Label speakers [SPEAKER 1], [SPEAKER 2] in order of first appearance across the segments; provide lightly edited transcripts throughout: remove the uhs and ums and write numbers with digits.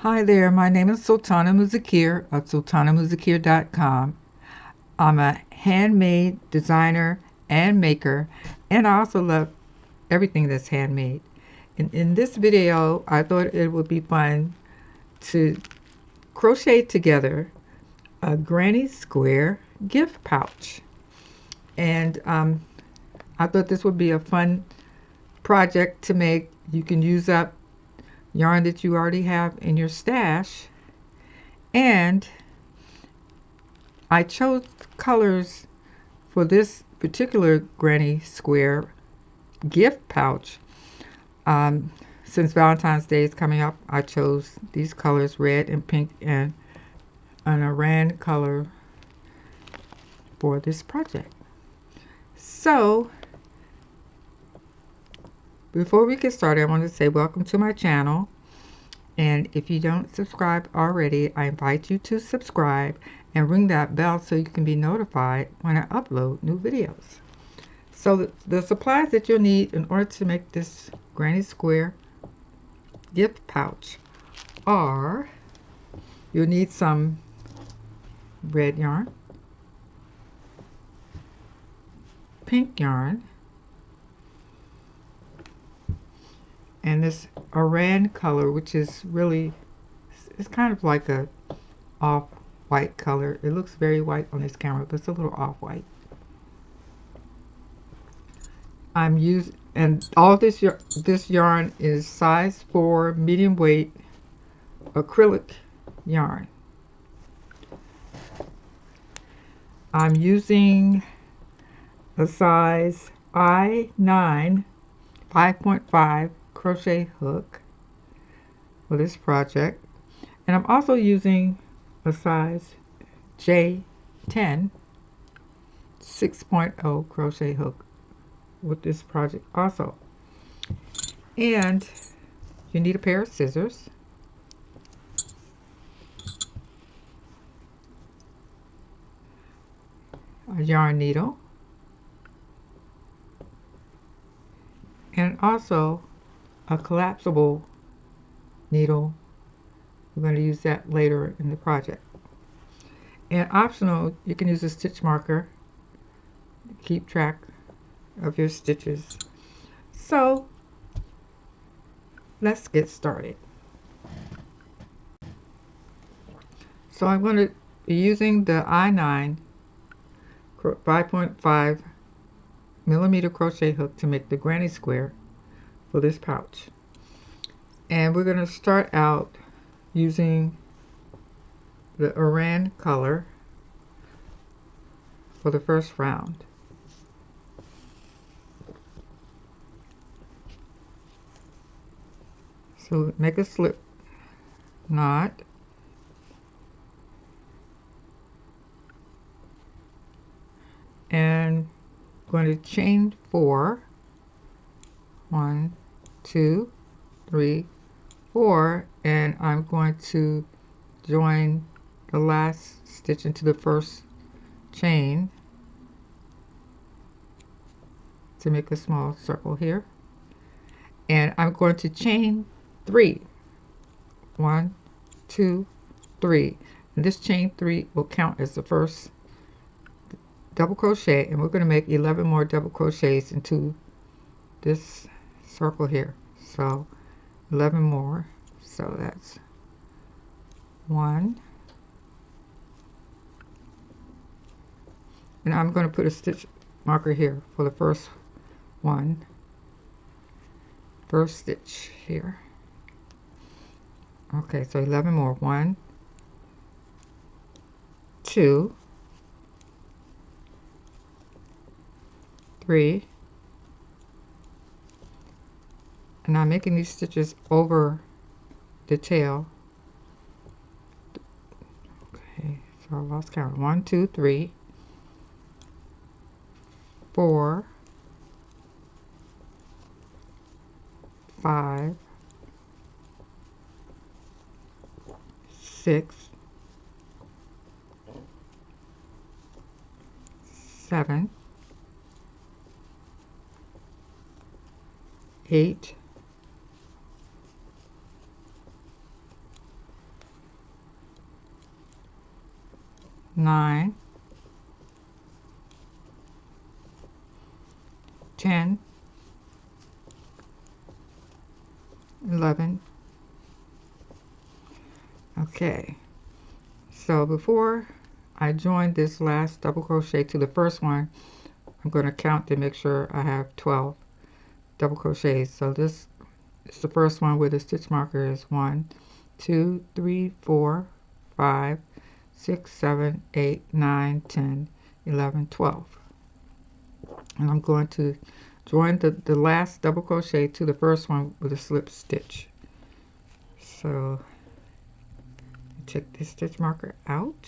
[SPEAKER 1] Hi there, my name is Sultana Muzikir of sultanamuzikir.com. I'm a handmade designer and maker, and I also love everything that's handmade. In this video, I thought it would be fun to crochet together a granny square gift pouch. And I thought this would be a fun project to make. You can use up yarn that you already have in your stash, and I chose colors for this particular granny square gift pouch. Since Valentine's Day is coming up, I chose these colors, red and pink, and an Iran color for this project. So before we get started, I want to say welcome to my channel. And if you don't subscribe already, I invite you to subscribe and ring that bell so you can be notified when I upload new videos. So the supplies that you'll need in order to make this granny square gift pouch are, you'll need some red yarn, pink yarn, and this Iran color, which is really, it's kind of like a off-white color. It looks very white on this camera, but it's a little off-white. I'm using, and all this yarn is size 4 medium weight acrylic yarn. I'm using a size I9 5.5 crochet hook for this project, and I'm also using a size J10 6.0 crochet hook with this project also. And you need a pair of scissors, a yarn needle, and also a collapsible needle. We're going to use that later in the project. And optional, you can use a stitch marker to keep track of your stitches. So let's get started. So I'm going to be using the I9 5.5 millimeter crochet hook to make the granny square for this pouch. And we're going to start out using the Iran color for the first round. So make a slip knot, and I'm going to chain 4. 1, 2, 3, 4, and I'm going to join the last stitch into the first chain to make a small circle here, and I'm going to chain 3. 1, 2, 3, and this chain 3 will count as the first double crochet, and we're going to make 11 more double crochets into this circle here. So 11 more, so that's 1, and I'm going to put a stitch marker here for the first stitch here. Okay, so 11 more. 1, 2, 3, and I'm making these stitches over the tail. Okay, so I lost count. 1, 2, 3, 4, 5, 6, 7, 8, 9, 10, 11. Okay, so before I join this last double crochet to the first one, I'm going to count to make sure I have 12 double crochets. So this is the first one where the stitch marker is 1, 2, 3, 4, 5, 6, 7, 8, 9, 10, 11, 12. And I'm going to join the last double crochet to the first one with a slip stitch. So take this stitch marker out.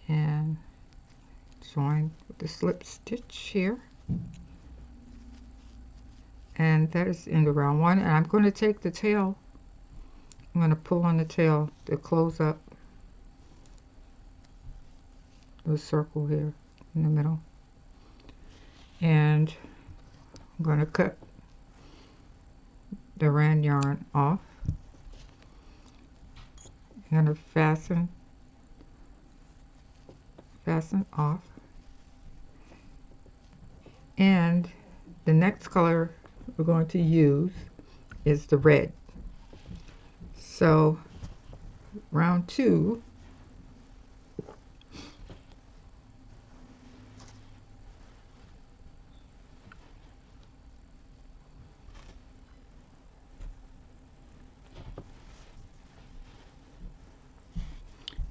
[SPEAKER 1] And join with the slip stitch here. And that is in the round 1. And I'm going to take the tail, I'm going to pull on the tail to close up the circle here in the middle. And I'm going to cut the ran yarn off. I'm going to fasten off. And the next color we're going to use is the red. So round 2,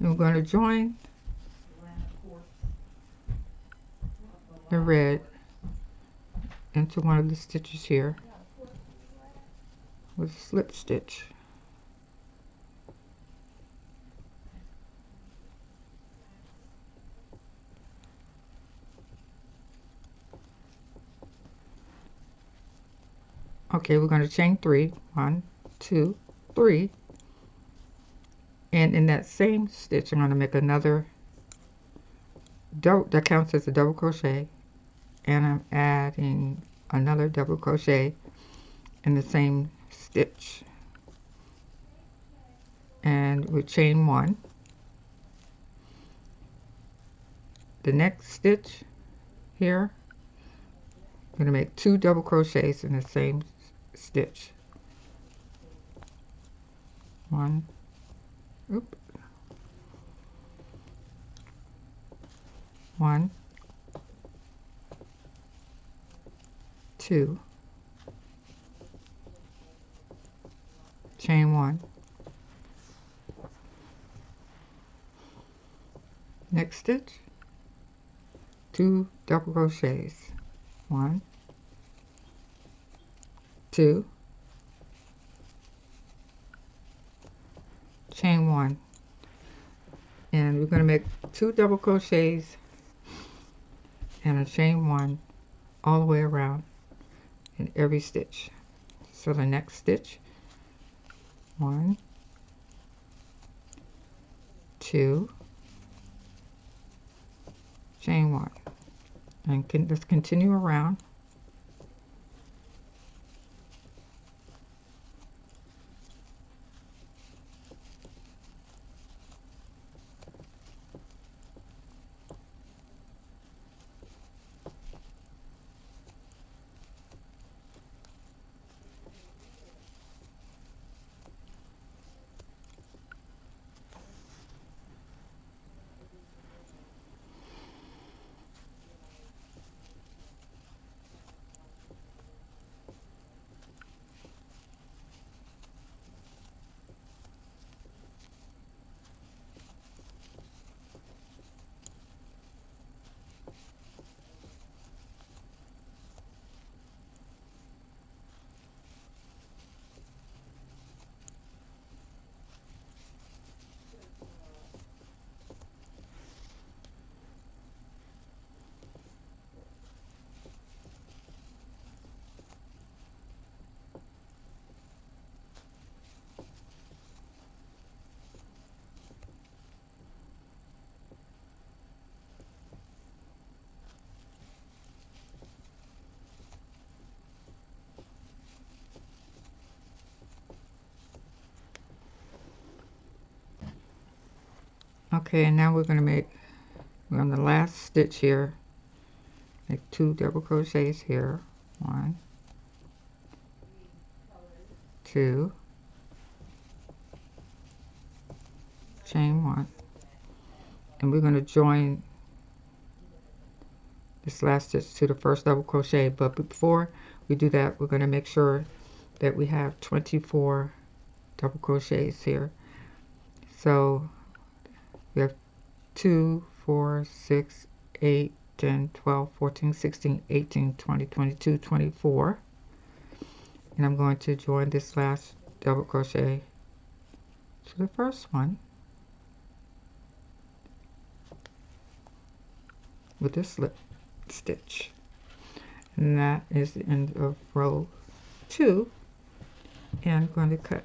[SPEAKER 1] we're going to join the red into one of the stitches here with a slip stitch. Okay, we're going to chain 3. 1, 2, 3. And in that same stitch, I'm going to make another double, that counts as a double crochet, and I'm adding another double crochet in the same stitch. And we chain 1. The next stitch here, I'm going to make 2 double crochets in the same stitch. 1, oop, 1, 2, chain 1. Next stitch, 2 double crochets. 1, 2, chain 1. And we're going to make 2 double crochets and a chain 1 all the way around in every stitch. So the next stitch, 1, 2, chain 1, and just continue around. Okay, and now we're on the last stitch here, make 2 double crochets here, 1, 2, chain 1, and we're going to join this last stitch to the first double crochet. But before we do that, we're going to make sure that we have 24 double crochets here. So we have 2, 4, 6, 8, 10, 12, 14, 16, 18, 20, 22, 24. And I'm going to join this last double crochet to the first one with a slip stitch. And that is the end of row 2. And I'm going to cut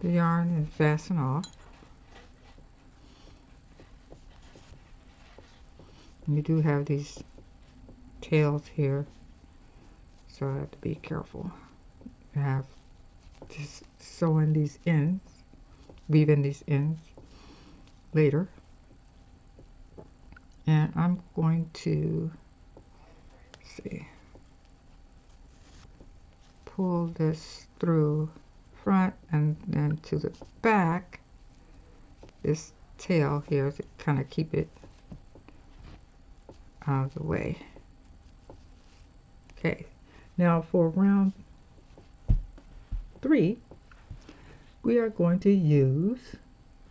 [SPEAKER 1] the yarn and fasten off. And you do have these tails here, so I have to be careful. I have to sew in these ends, weave in these ends later. And I'm going to pull this through front and then to the back, this tail here to kind of keep it out of the way. Okay, now for round 3 we are going to use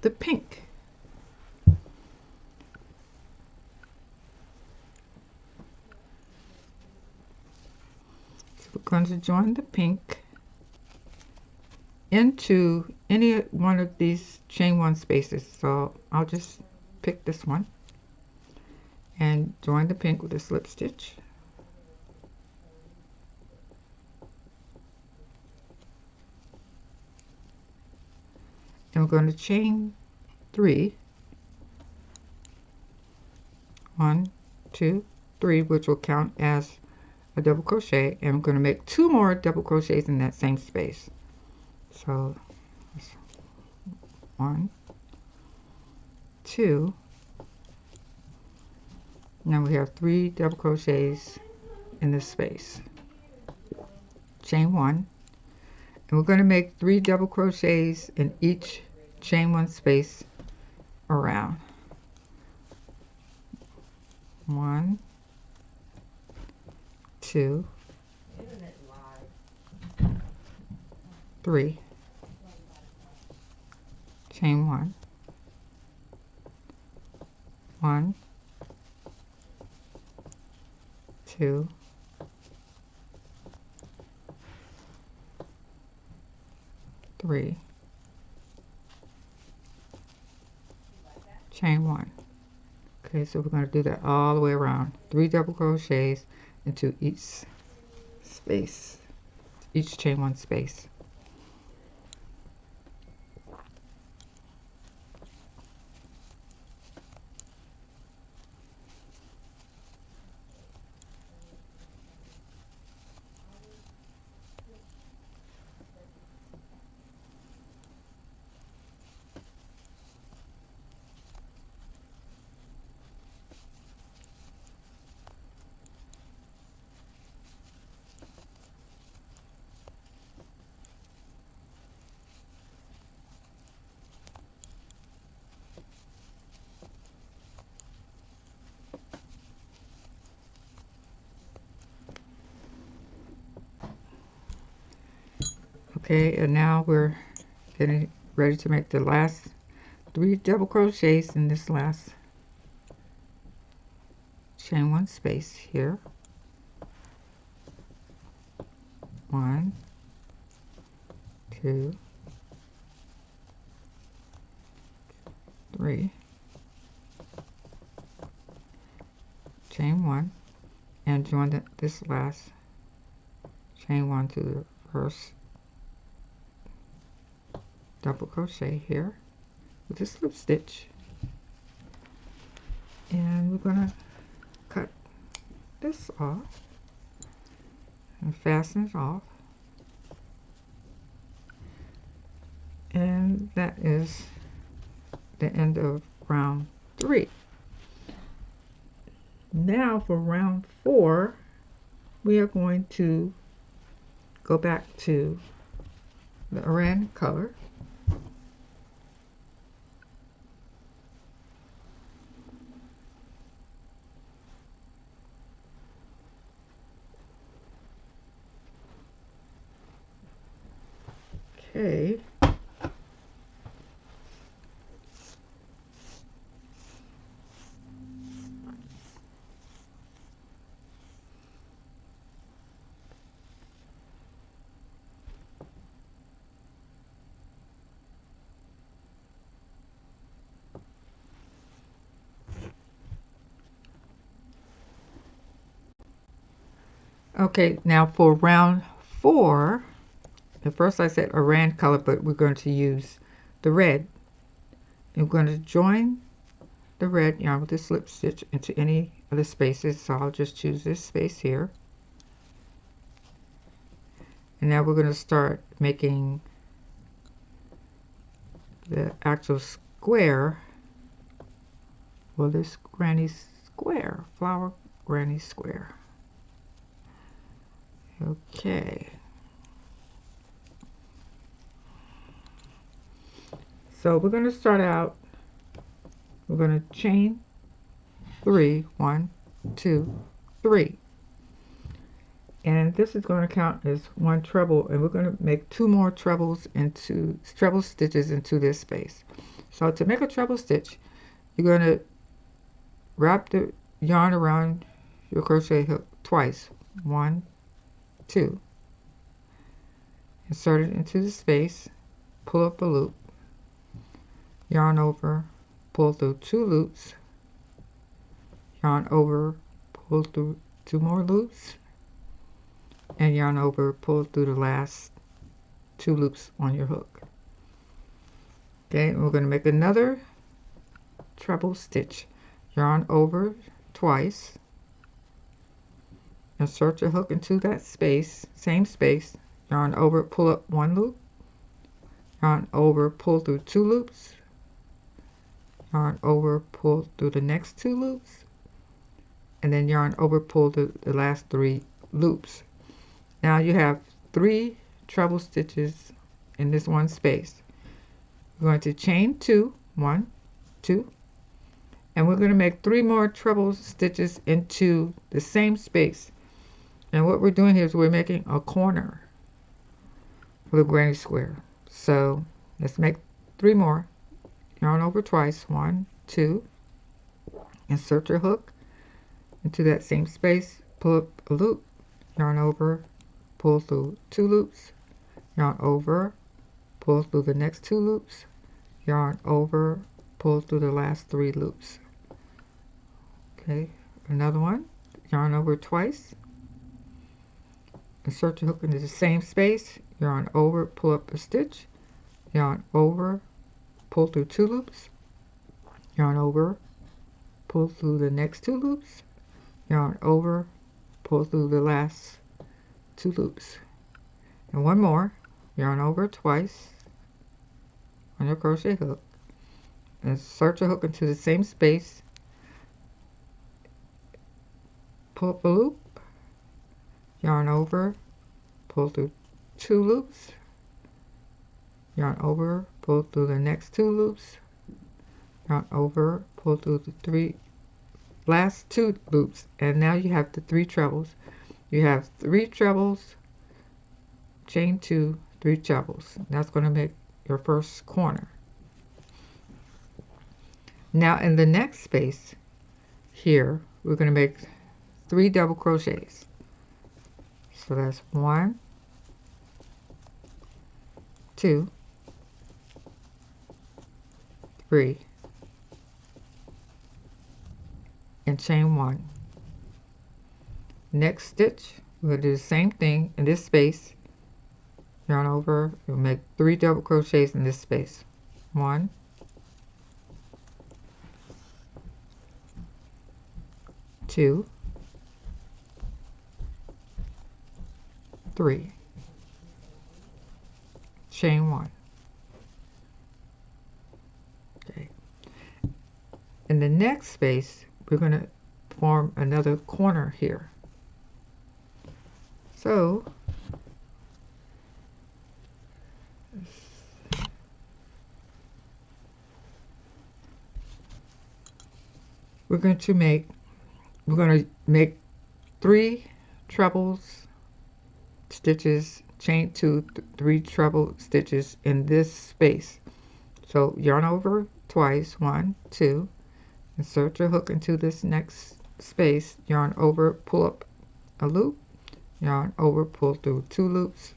[SPEAKER 1] the pink. So we're going to join the pink into any one of these chain 1 spaces. So I'll just pick this one and join the pink with a slip stitch. And we're going to chain 3, 1, 2, 3, which will count as a double crochet, and I'm going to make 2 more double crochets in that same space. So 1, 2, now we have 3 double crochets in this space. Chain 1, and we're going to make 3 double crochets in each chain 1 space around. 1, 2, 3, chain 1, 1, 2, 3, chain 1. Okay, so we're going to do that all the way around. 3 double crochets into each space, each chain 1 space. Okay, and now we're getting ready to make the last 3 double crochets in this last chain 1 space here. 1, 2, 3, chain 1, and join this last chain 1 to the first double crochet here with a slip stitch, and we're going to cut this off and fasten it off, and that is the end of round 3. Now for round 4, we are going to go back to the Aran color. Okay. Okay, now for round 4, at first I said Aran color, but we're going to use the red. And we're going to join the red yarn with the slip stitch into any of the spaces. So I'll just choose this space here. And now we're going to start making the actual square. Well, this granny square, flower granny square. Okay. So we're going to start out, we're going to chain 3, 1, 2, 3. And this is going to count as 1 treble, and we're going to make 2 more treble stitches into this space. So to make a treble stitch, you're going to wrap the yarn around your crochet hook twice. 1, 2. Insert it into the space, pull up a loop, yarn over, pull through 2 loops, yarn over, pull through 2 more loops, and yarn over, pull through the last 2 loops on your hook. Okay, and we're going to make another treble stitch. Yarn over twice, insert your hook into that space, same space, yarn over, pull up 1 loop, yarn over, pull through 2 loops, yarn over, pull through the next 2 loops, and then yarn over, pull the last 3 loops. Now you have 3 treble stitches in this one space. We're going to chain 2, 1, 2, and we're going to make 3 more treble stitches into the same space. And what we're doing here is we're making a corner for the granny square. So let's make 3 more. Yarn over twice, 1, 2, insert your hook into that same space, pull up a loop, yarn over, pull through 2 loops, yarn over, pull through the next 2 loops, yarn over, pull through the last 3 loops. Okay, another one, yarn over twice, insert your hook into the same space, yarn over, pull up a stitch, yarn over, pull through 2 loops, yarn over, pull through the next 2 loops, yarn over, pull through the last 2 loops, and 1 more, yarn over twice on your crochet hook, insert your hook into the same space, pull up a loop, yarn over, pull through 2 loops, yarn over, pull through the next 2 loops, yarn over, pull through the last 2 loops, and now you have the 3 trebles. You have 3 trebles, chain 2, 3 trebles. That's going to make your first corner. Now in the next space here, we're going to make 3 double crochets. So that's 1, 2, 3, and chain 1. Next stitch, we're going to do the same thing in this space. Yarn over, we'll make 3 double crochets in this space. 1, 2, 3, chain 1. Okay, in the next space, we're going to form another corner here. So we're going to make 3 trebles stitches, chain 2, 3 treble stitches in this space. So yarn over twice, 1, 2, insert your hook into this next space, yarn over, pull up a loop, yarn over, pull through 2 loops,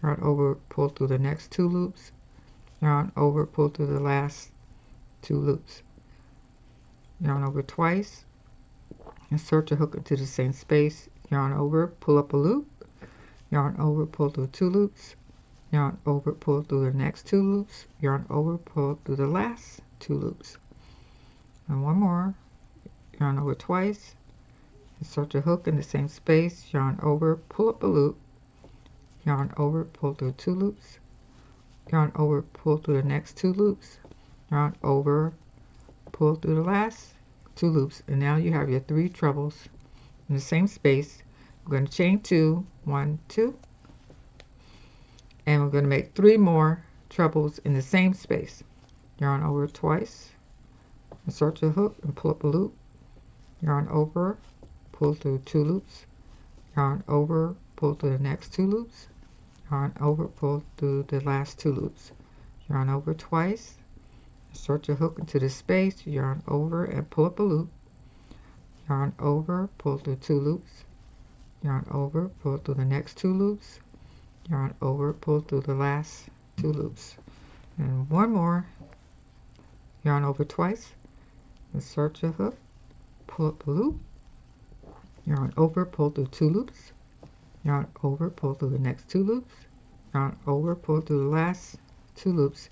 [SPEAKER 1] yarn over, pull through the next 2 loops, yarn over, pull through the last 2 loops, yarn over twice, insert your hook into the same space, yarn over, pull up a loop, yarn over, pull through 2 loops, yarn over, pull through the next 2 loops, yarn over, pull through the last 2 loops, and one more, yarn over twice, insert your hook in the same space, yarn over, pull up a loop, yarn over, pull through 2 loops, yarn over, pull through the next 2 loops, yarn over, pull through the last 2 loops, and now you have your 3 trebles in the same space. We're going to chain 2, 1, 2, and we're going to make 3 more trebles in the same space. Yarn over twice, insert your hook and pull up a loop, yarn over, pull through 2 loops, yarn over, pull through the next 2 loops, yarn over, pull through the last 2 loops, yarn over twice, insert your hook into the space, yarn over and pull up a loop, yarn over, pull through 2 loops, yarn over, pull through the next 2 loops, yarn over, pull through the last 2 loops, and one more, yarn over twice, insert your hook, pull up a loop, yarn over, pull through 2 loops, yarn over, pull through the next 2 loops, yarn over, pull through the last 2 loops,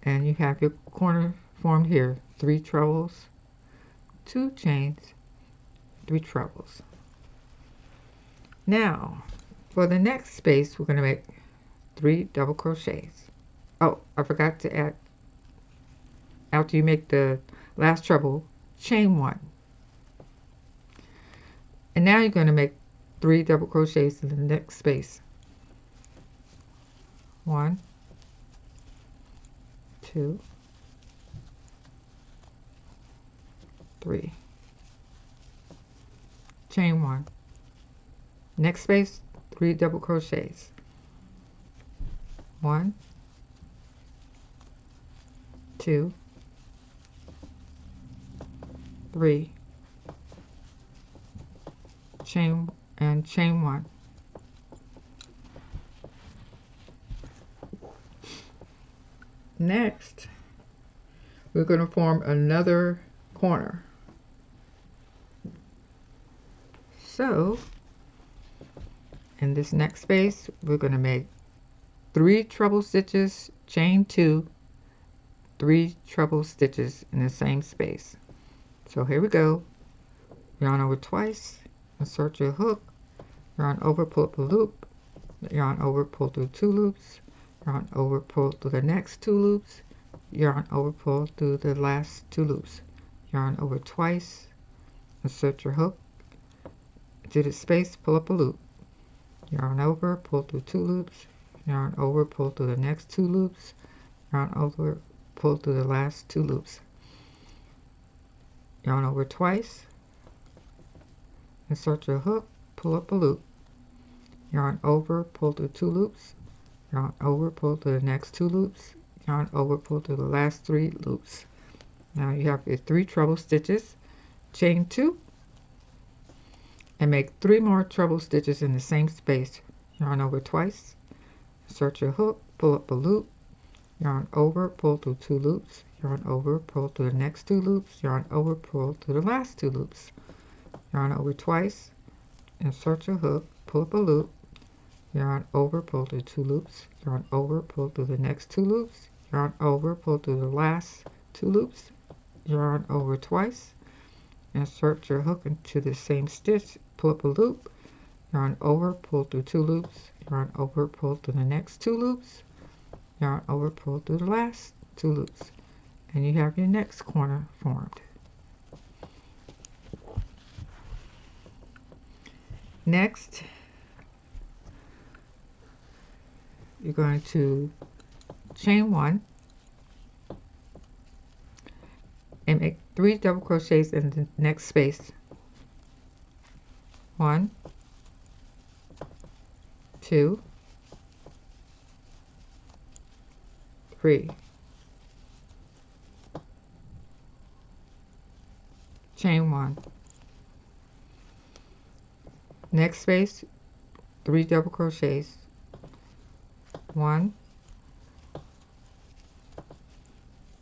[SPEAKER 1] and you have your corner formed here. 3 trebles, 2 chains, 3 trebles. Now for the next space, we're going to make 3 double crochets. Oh, I forgot to add, after you make the last treble, chain 1, and now you're going to make 3 double crochets in the next space. 1, 2, 3, chain 1, next space, 3 double crochets, 1, 2, 3, chain and chain 1. Next, we're going to form another corner. So in this next space, we're going to make 3 treble stitches, chain 2, 3 treble stitches in the same space. So here we go. Yarn over twice, insert your hook, yarn over, pull up a loop, yarn over, pull through 2 loops, yarn over, pull through the next 2 loops, yarn over, pull through the last 2 loops, yarn over twice, insert your hook into the space, pull up a loop, yarn over, pull through 2 loops, yarn over, pull through the next 2 loops, yarn over, pull through the last 2 loops, yarn over twice, insert your hook, pull up a loop, yarn over, pull through 2 loops, yarn over, pull through the next 2 loops, yarn over, pull through the last 3 loops. Now you have your 3 treble stitches, chain 2, and make 3 more treble stitches in the same space. Yarn over twice, insert your hook, pull up a loop, yarn over, pull through 2 loops, yarn over, pull through the next 2 loops, yarn over, pull through the last 2 loops, yarn over twice, insert your hook, pull up a loop, yarn over, pull through 2 loops, yarn over, pull through the next 2 loops, yarn over, pull through the last 2 loops, yarn over twice, insert your hook into the same stitch, pull up a loop, yarn over, pull through 2 loops, yarn over, pull through the next 2 loops, yarn over, pull through the last 2 loops, and you have your next corner formed. Next, you're going to chain 1 and make 3 double crochets in the next space. 1, 2, 3. Chain 1. Next space, 3 double crochets. 1,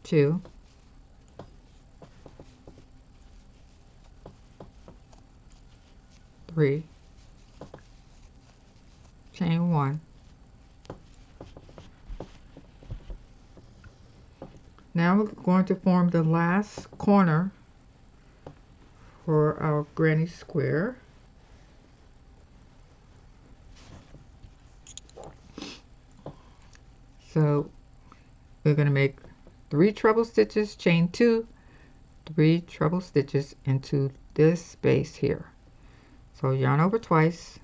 [SPEAKER 1] 2, 3. Chain 1. Now we're going to form the last corner for our granny square. So we're going to make 3 treble stitches, chain 2, 3 treble stitches into this space here. So yarn over twice,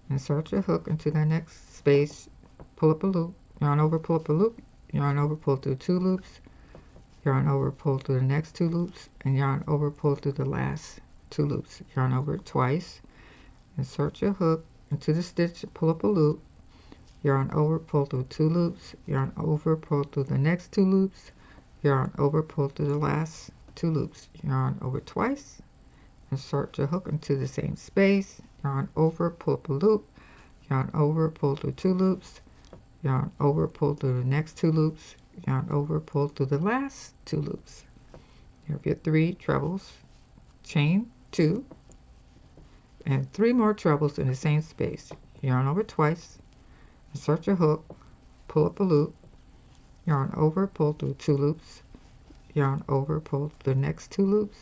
[SPEAKER 1] insert your hook into the next space, pull up a loop, yarn over, pull up a loop, yarn over, pull through 2 loops, yarn over, pull through the next 2 loops, and yarn over, pull through the last 2 loops. Yarn over twice, insert your hook into the stitch, pull up a loop, yarn over, pull through 2 loops, yarn over, pull through the next 2 loops, yarn over, pull through the last 2 loops, yarn over twice, insert your hook into the same space, yarn over, pull up a loop, yarn over, pull through 2 loops, yarn over, pull through the next 2 loops, yarn over, pull through the last 2 loops. You have your 3 trebles, chain 2, and 3 more trebles in the same space. Yarn over twice, insert your hook, pull up a loop, yarn over, pull through 2 loops, yarn over, pull through the next 2 loops,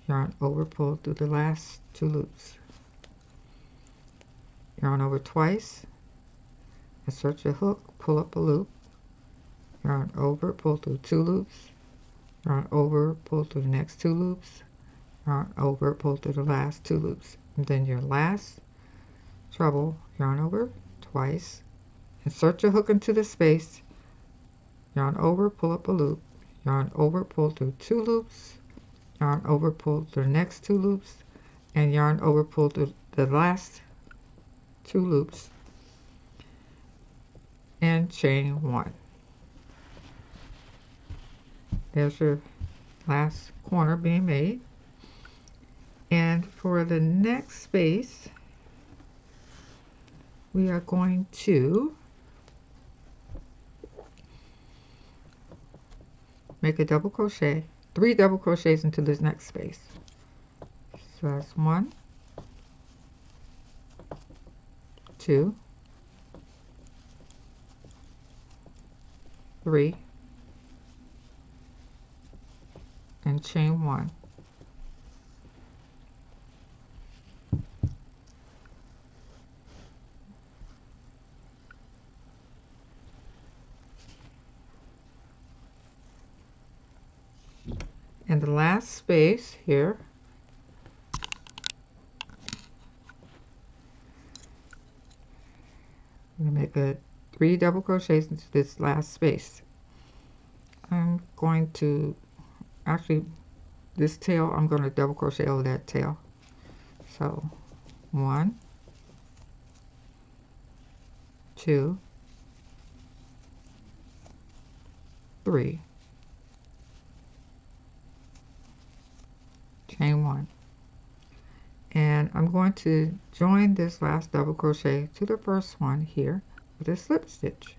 [SPEAKER 1] yarn over, pull through the last 2 loops. Yarn over twice, insert your hook, pull up a loop, yarn over, pull through 2 loops, yarn over, pull through the next 2 loops, yarn over, pull through the last 2 loops. And then your last treble, yarn over twice, insert your hook into the space, yarn over, pull up a loop, yarn over, pull through 2 loops, yarn over, pull through the next 2 loops, and yarn over, pull through the last 2 loops, and chain 1. There's your last corner being made. And for the next space, we are going to make a double crochet, 3 double crochets into this next space. So that's 1, 2, 3, and chain 1. And the last space here, I'm going to make 3 double crochets into this last space. I'm going to, actually, this tail, I'm going to double crochet over that tail. So 1, 2, 3, chain 1, and I'm going to join this last double crochet to the first one here with a slip stitch.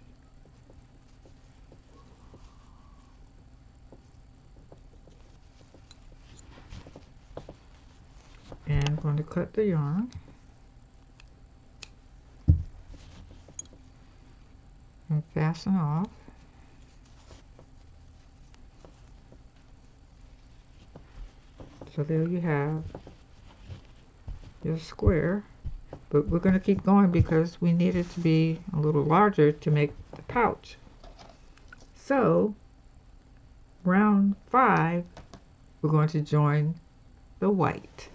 [SPEAKER 1] And I'm going to cut the yarn and fasten off. So there you have your square, but we're going to keep going because we need it to be a little larger to make the pouch. So round 5, we're going to join the white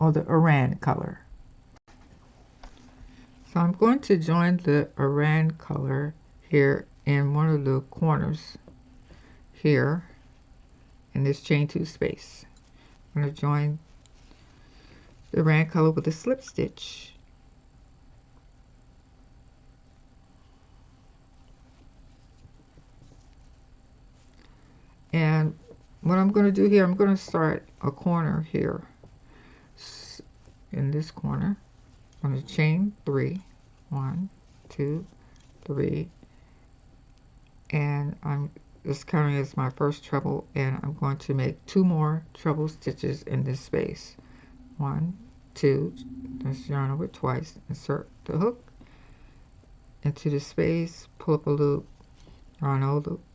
[SPEAKER 1] or the Aran color. So I'm going to join the Aran color here in one of the corners here in this chain 2 space. I'm going to join the Aran color with a slip stitch. And what I'm going to do here, I'm going to start a corner here in this corner. I'm going to chain 3, 1, 2, 3, and I'm just counting as my first treble, and I'm going to make 2 more treble stitches in this space. 1, 2, let's yarn over twice, insert the hook into the space, pull up a loop, yarn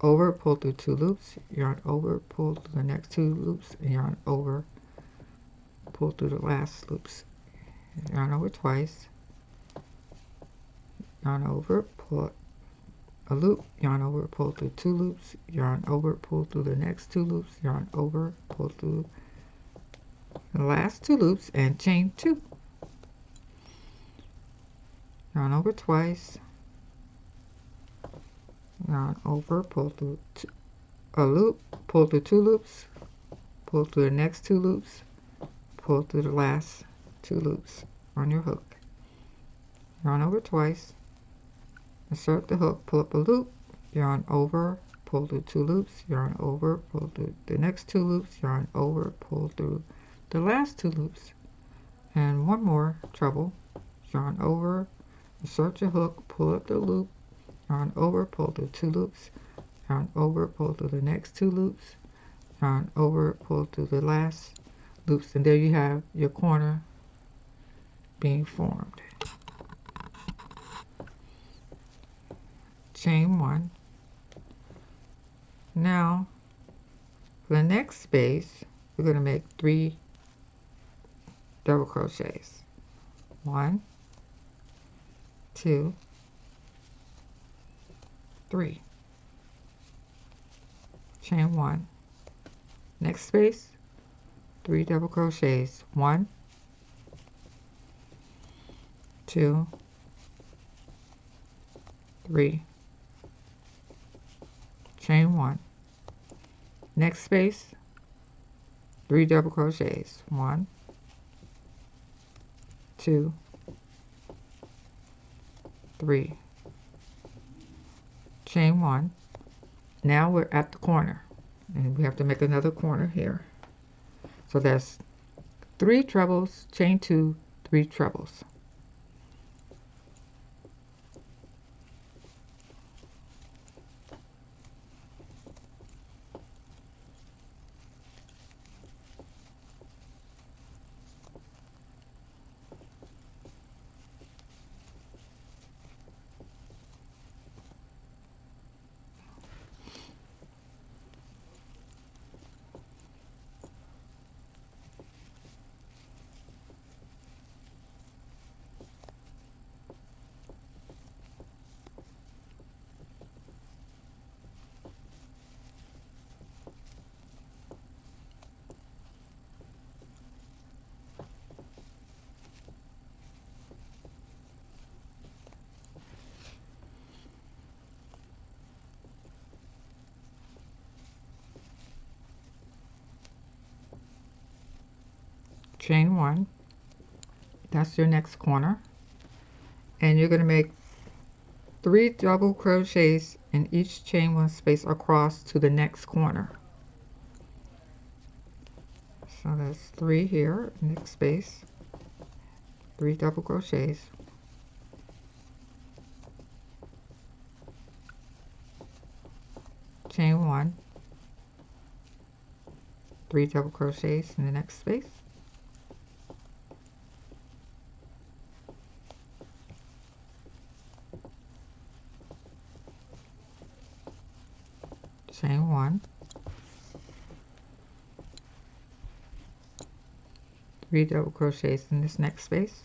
[SPEAKER 1] over, pull through 2 loops, yarn over, pull through the next 2 loops, and yarn over, pull through the last loops. Yarn over twice, yarn over, pull a loop, yarn over, pull through 2 loops, yarn over, pull through the next 2 loops, yarn over, pull through the last 2 loops, and chain 2. Yarn over twice, yarn over, pull through a loop, pull through 2 loops, pull through the next 2 loops, pull through the last 2 loops on your hook. Yarn over twice, insert the hook, pull up a loop, yarn over, pull through 2 loops, yarn over, pull through the next 2 loops, yarn over, pull through the last 2 loops, and 1 more treble, yarn over, insert your hook, pull up the loop, yarn over, pull through 2 loops, yarn over, pull through the next 2 loops, yarn over, pull through the last loops, and there you have your corner being formed. Chain 1. Now for the next space, we're going to make 3 double crochets. 1, 2, 3. Chain 1. Next space, 3 double crochets. 1, 2, 3. Chain 1. Next space, 3 double crochets. 1, 2, 3. Chain 1. Now we're at the corner, and we have to make another corner here. So that's 3 trebles, chain 2, 3 trebles. Chain 1. That's your next corner, and you're going to make 3 double crochets in each chain 1 space across to the next corner. So that's 3 here, next space, 3 double crochets, chain 1, 3 double crochets in the next space, chain 1, 3 double crochets in this next space,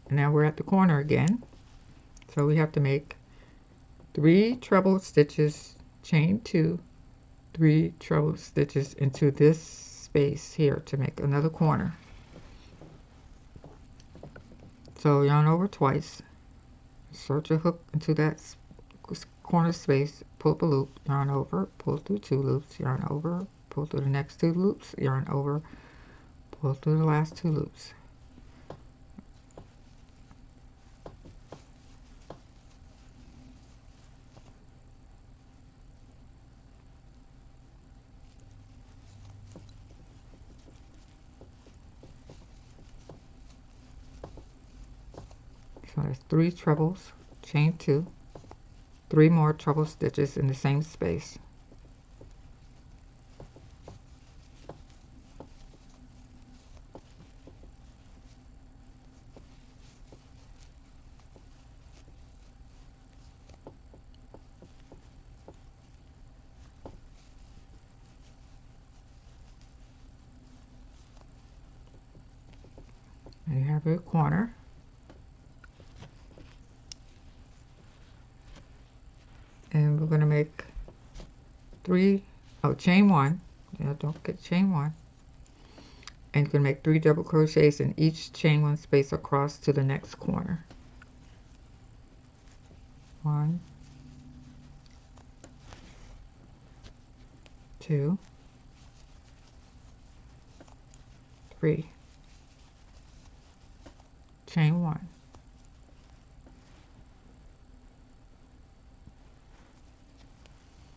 [SPEAKER 1] And now we're at the corner again. So we have to make 3 treble stitches, chain 2, 3 treble stitches into this space here to make another corner. So yarn over twice, insert your hook into that corner space, pull up a loop, yarn over, pull through 2 loops, yarn over, pull through the next 2 loops, yarn over, pull through the last 2 loops. So that's 3 trebles, chain 2, 3 more treble stitches in the same space. And you have your corner. And we're going to make 3, chain 1, yeah, don't get chain 1, and you're going to make 3 double crochets in each chain 1 space across to the next corner. 1, 2, 3, chain 1,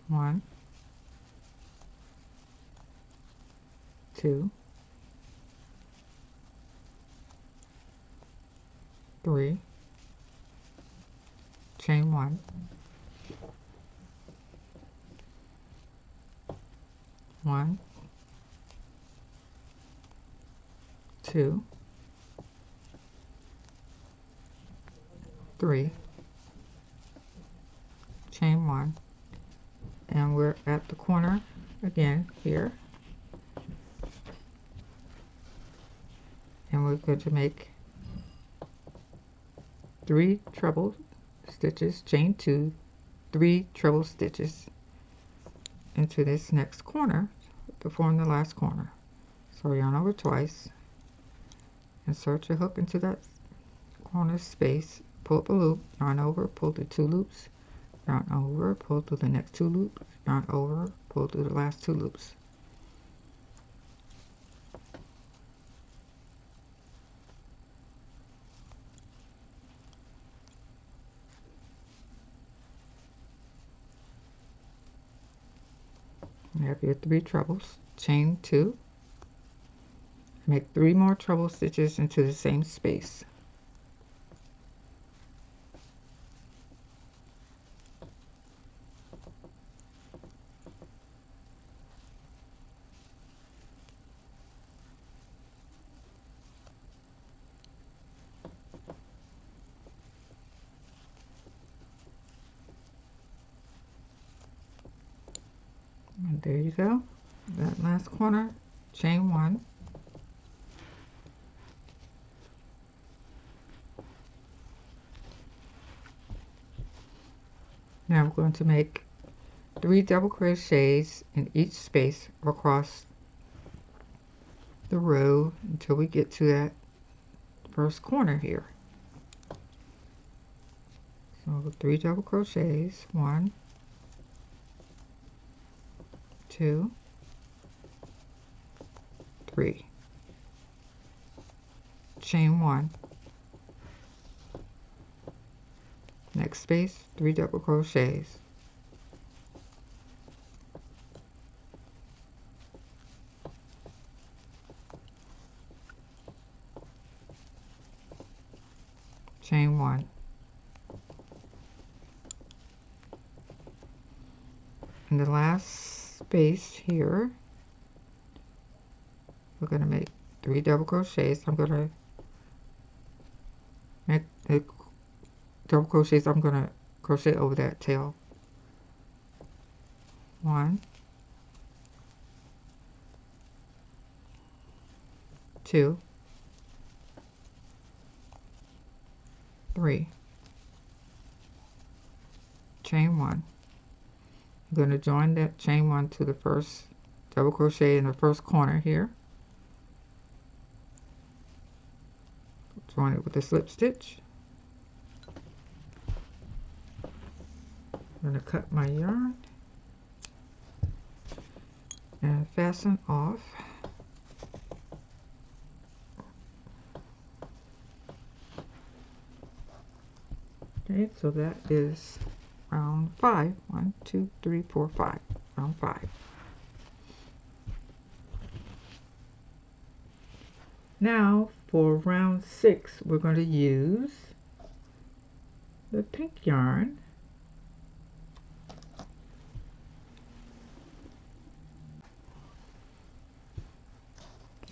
[SPEAKER 1] 1, 2, 3, chain 1, 1, 2, 3, chain 1, and we're at the corner again here, and we're going to make 3 treble stitches, chain 2, 3 treble stitches into this next corner to form the last corner. So yarn over twice, insert your hook into that corner space, pull up a loop, yarn over, pull through 2 loops, yarn over, pull through the next 2 loops, yarn over, pull through the last 2 loops. You have your 3 trebles, chain 2, make 3 more treble stitches into the same space. And there you go, that last corner, chain 1, now we're going to make 3 double crochets in each space across the row until we get to that first corner here. So 3 double crochets, 1, 2, 3, chain 1, next space, 3 double crochets, chain 1, in the last space here we're going to make 3 double crochets. I'm going to make the double crochets, I'm going to crochet over that tail, 1, 2, 3, chain 1. I'm going to join that chain 1 to the first double crochet in the first corner here. Join it with a slip stitch. I'm going to cut my yarn and fasten off. Okay, so that is round 5. 1, 2, 3, 4, 5. Round 5. Now for round 6, we're going to use the pink yarn.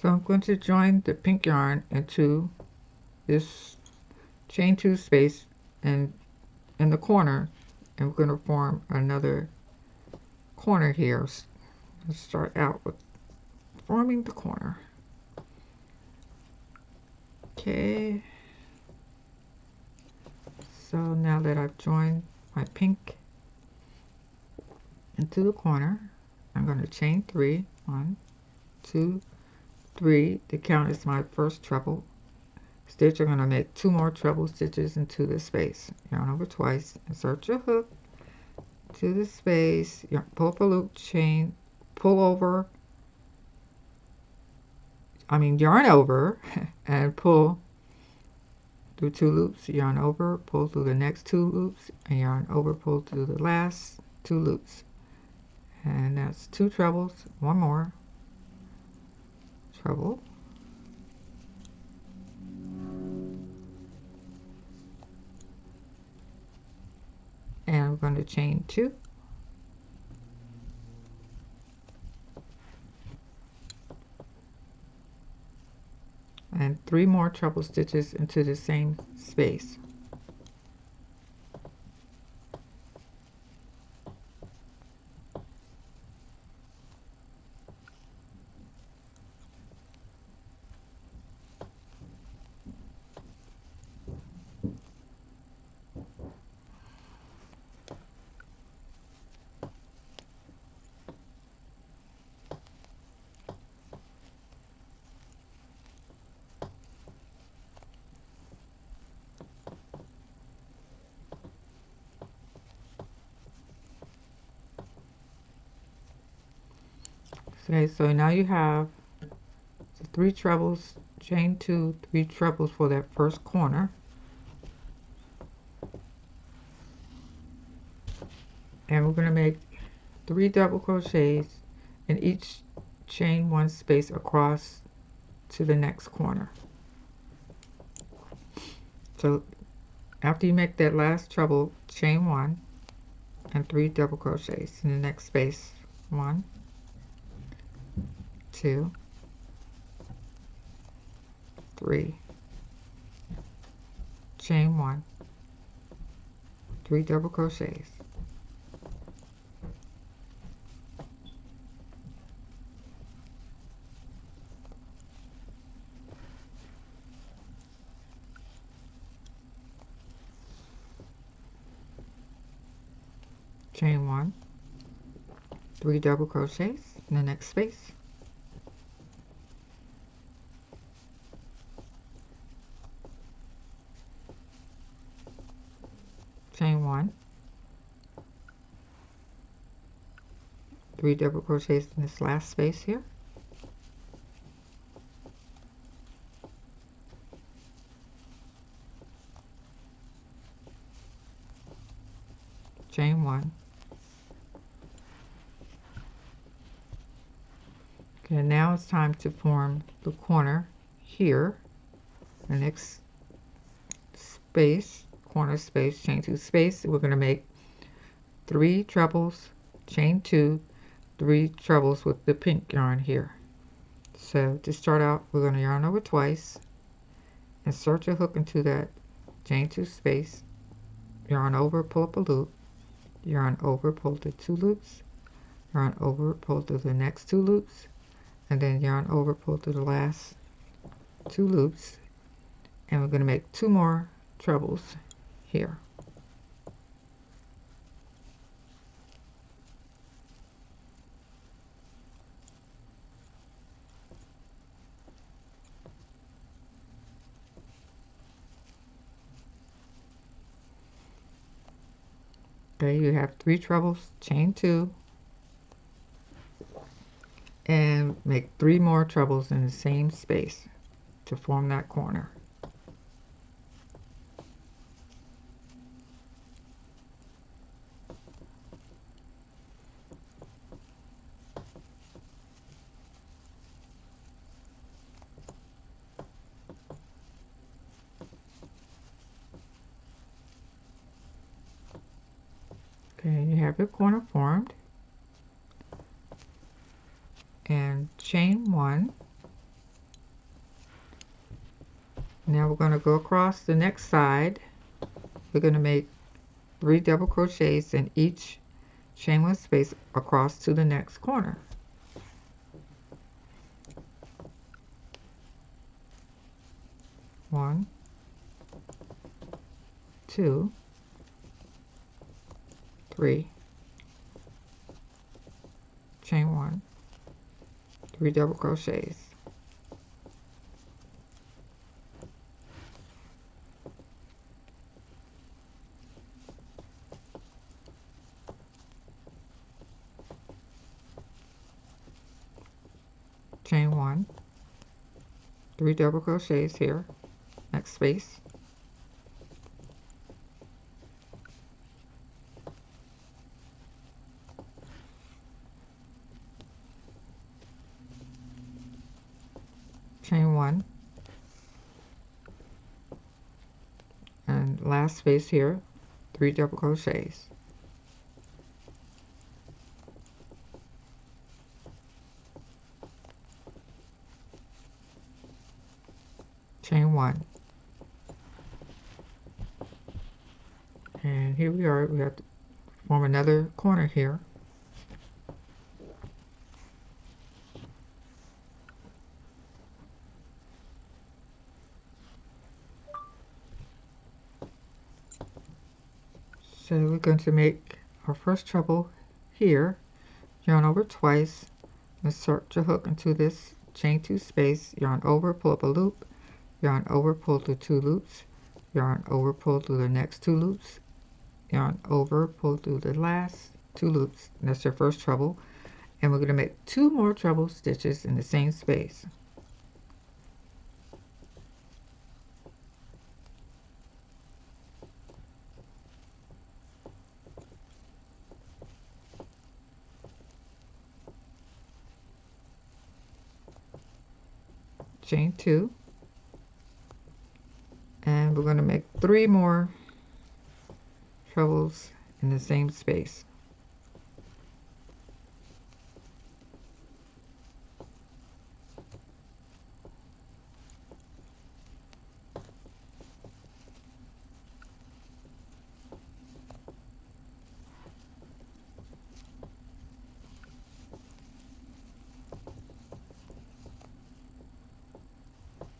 [SPEAKER 1] So I'm going to join the pink yarn into this chain 2 space and in the corner, and we're going to form another corner here. Let's start out with forming the corner. Okay, so now that I've joined my pink into the corner, I'm going to chain 3. 1, 2, 3. The count is my first treble stitch. I'm going to make 2 more treble stitches into the space. Yarn over twice, insert your hook to the space, pull up a loop, chain, pull over, yarn over and pull through 2 loops, yarn over, pull through the next 2 loops, and yarn over, pull through the last 2 loops. And that's 2 trebles, 1 more treble, and we're going to chain 2, and 3 more treble stitches into the same space. Okay, so now you have 3 trebles, chain 2, 3 trebles for that first corner. And we're going to make 3 double crochets in each chain 1 space across to the next corner. So after you make that last treble, chain 1 and 3 double crochets in the next space. 1, 2, 3, chain 1, 3 double crochets, chain 1, 3 double crochets in the next space, chain 1, 3 double crochets in this last space here, chain 1. Okay, now it's time to form the corner here. The next space, corner space, chain 2 space, we're going to make 3 trebles, chain 2, 3 trebles with the pink yarn here. So to start out, we're going to yarn over twice, insert your hook into that chain 2 space, yarn over, pull up a loop, yarn over, pull through 2 loops, yarn over, pull through the next 2 loops, and then yarn over, pull through the last 2 loops, and we're going to make 2 more trebles here. Okay, you have 3 trebles, chain 2, and make 3 more trebles in the same space to form that corner. Okay, you have your corner formed, and chain 1. Now we're going to go across the next side. We're going to make 3 double crochets in each chain 1 space across to the next corner. One, 2, 3, chain 1, 3 double crochets. Chain 1, 3 double crochets here, next space. Chain 1, and last space here, 3 double crochets. Chain 1, and here we are. We have to form another corner here. So we're going to make our first treble here, yarn over twice, insert your hook into this chain 2 space, yarn over, pull up a loop, yarn over, pull through 2 loops, yarn over, pull through the next 2 loops, yarn over, pull through the last 2 loops. And that's your first treble, and we're going to make 2 more treble stitches in the same space. Chain 2, and we're going to make 3 more trebles in the same space.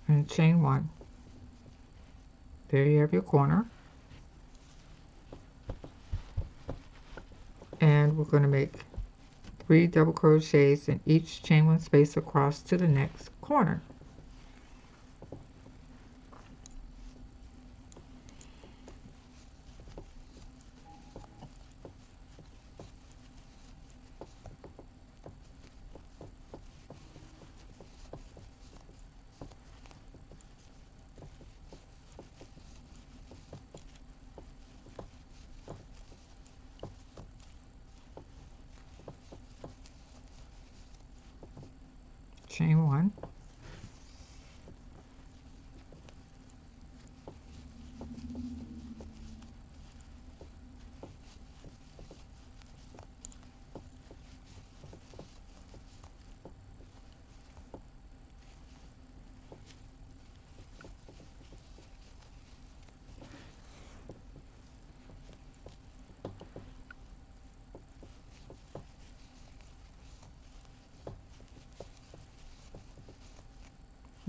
[SPEAKER 1] And chain 1. There you have your corner. And we're going to make 3 double crochets in each chain 1 space across to the next corner. Chain 1,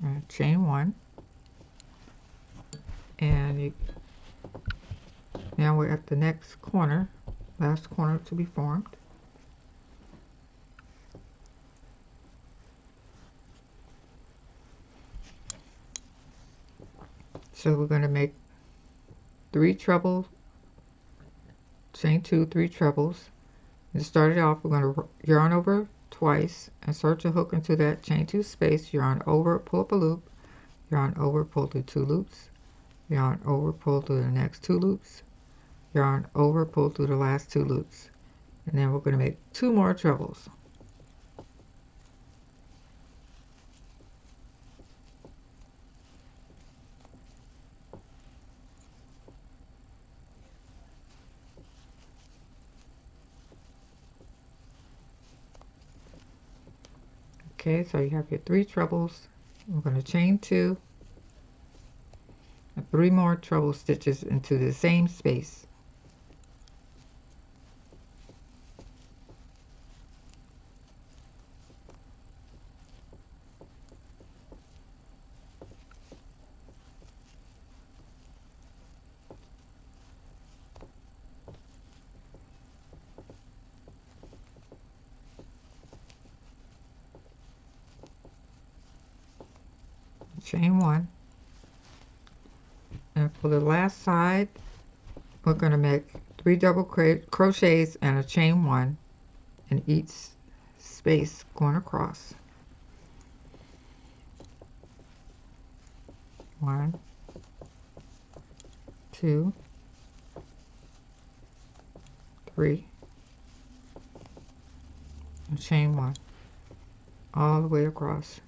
[SPEAKER 1] and chain 1, and you Now we're at the next corner, last corner to be formed. So we're going to make 3 trebles, chain 2, 3 trebles. To start it off, we're going to yarn over twice, insert your hook into that chain 2 space, yarn over, pull up a loop, yarn over, pull through 2 loops, yarn over, pull through the next 2 loops, yarn over, pull through the last 2 loops, and then we're going to make 2 more trebles. Okay, so you have your 3 trebles. We're going to chain 2 and 3 more treble stitches into the same space. Chain 1, and for the last side we're going to make 3 double crochets and a chain 1 in each space going across. 1, 2, 3, and chain 1 all the way across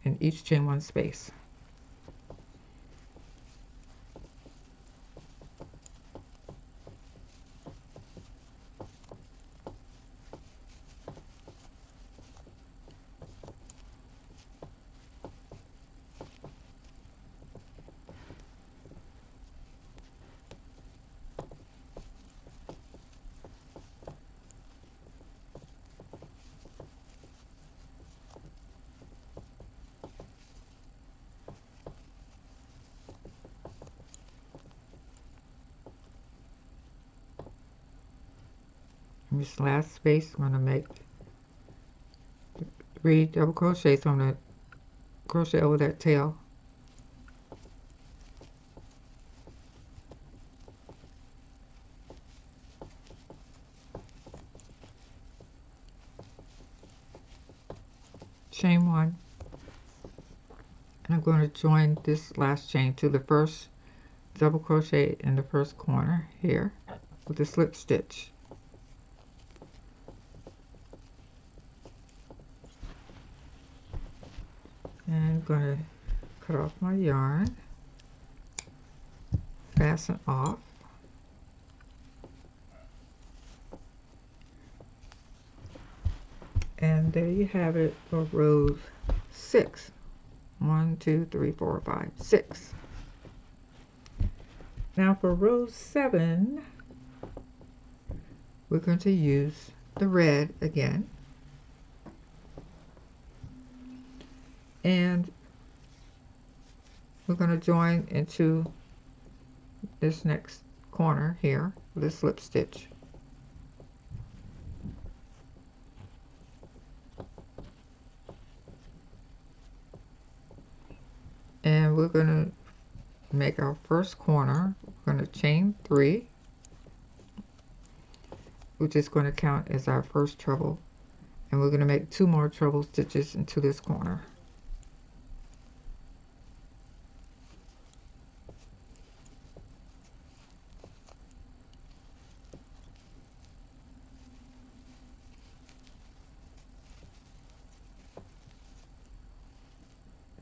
[SPEAKER 1] in each chain 1 space. In this last space, I'm going to make 3 double crochets. So I'm going to crochet over that tail, chain 1, and I'm going to join this last chain to the first double crochet in the first corner here with a slip stitch. And I'm going to cut off my yarn, fasten off, and there you have it for row 6. 1, 2, 3, 4, 5, 6. Now for row 7, we're going to use the red again, and we're going to join into this next corner here with a slip stitch. And we're going to make our first corner. We're going to chain 3, which is going to count as our first treble, and we're going to make 2 more treble stitches into this corner.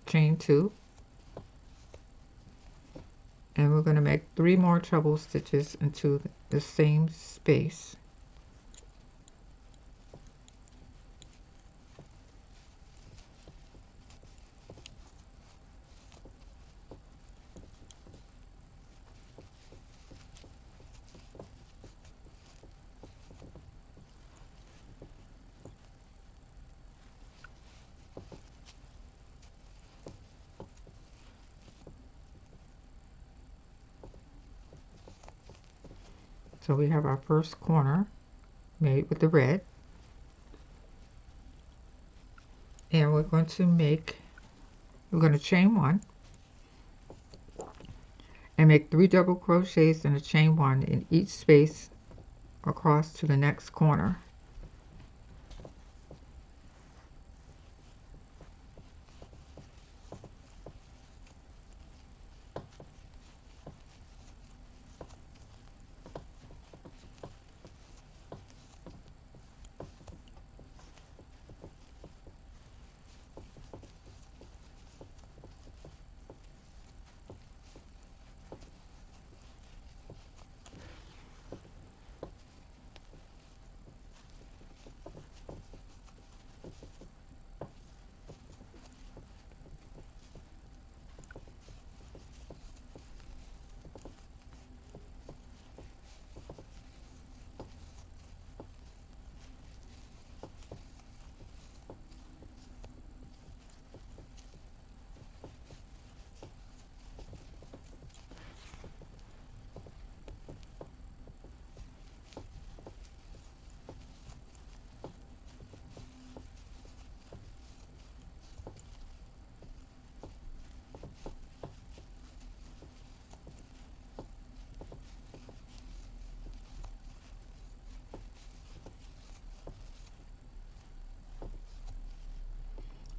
[SPEAKER 1] Chain 2, and we're going to make 3 more treble stitches into the same space. So we have our first corner made with the red, and we're going to chain one and make 3 double crochets and a chain one in each space across to the next corner.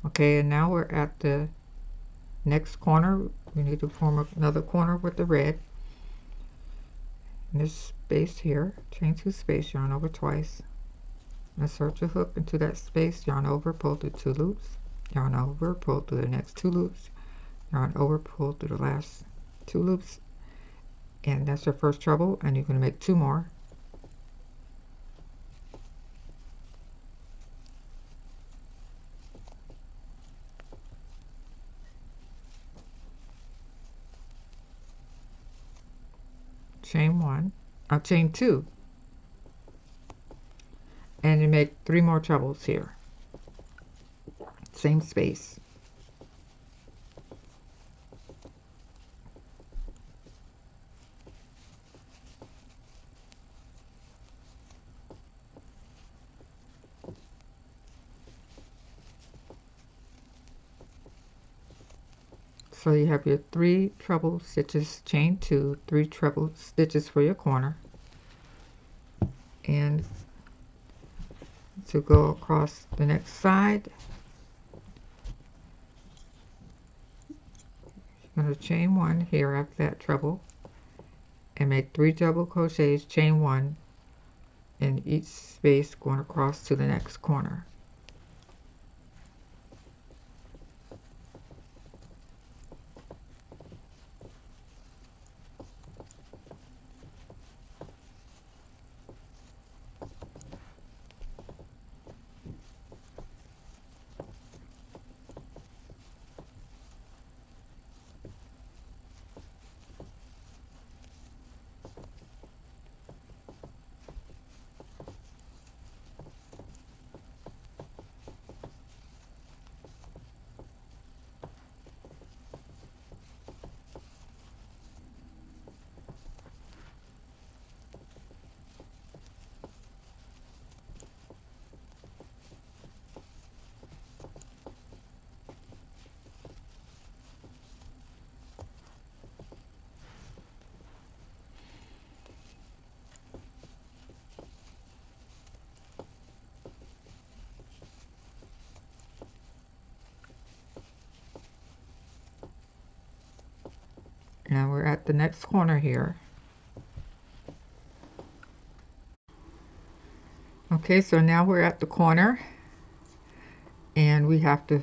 [SPEAKER 1] Okay, and now we're at the next corner. We need to form another corner with the red. In this space here, chain 2 space, yarn over twice, insert your hook into that space, yarn over, pull through 2 loops, yarn over, pull through the next 2 loops, yarn over, pull through the last 2 loops, and that's your first treble, and you're going to make 2 more. Chain 1, chain 2, and you make 3 more trebles here, same space. So you have your 3 treble stitches, chain 2, 3 treble stitches for your corner, and to go across the next side, you're going to chain 1 here after that treble and make 3 double crochets, chain 1 in each space going across to the next corner. Now we're at the next corner here. Okay, so now we're at the corner and we have to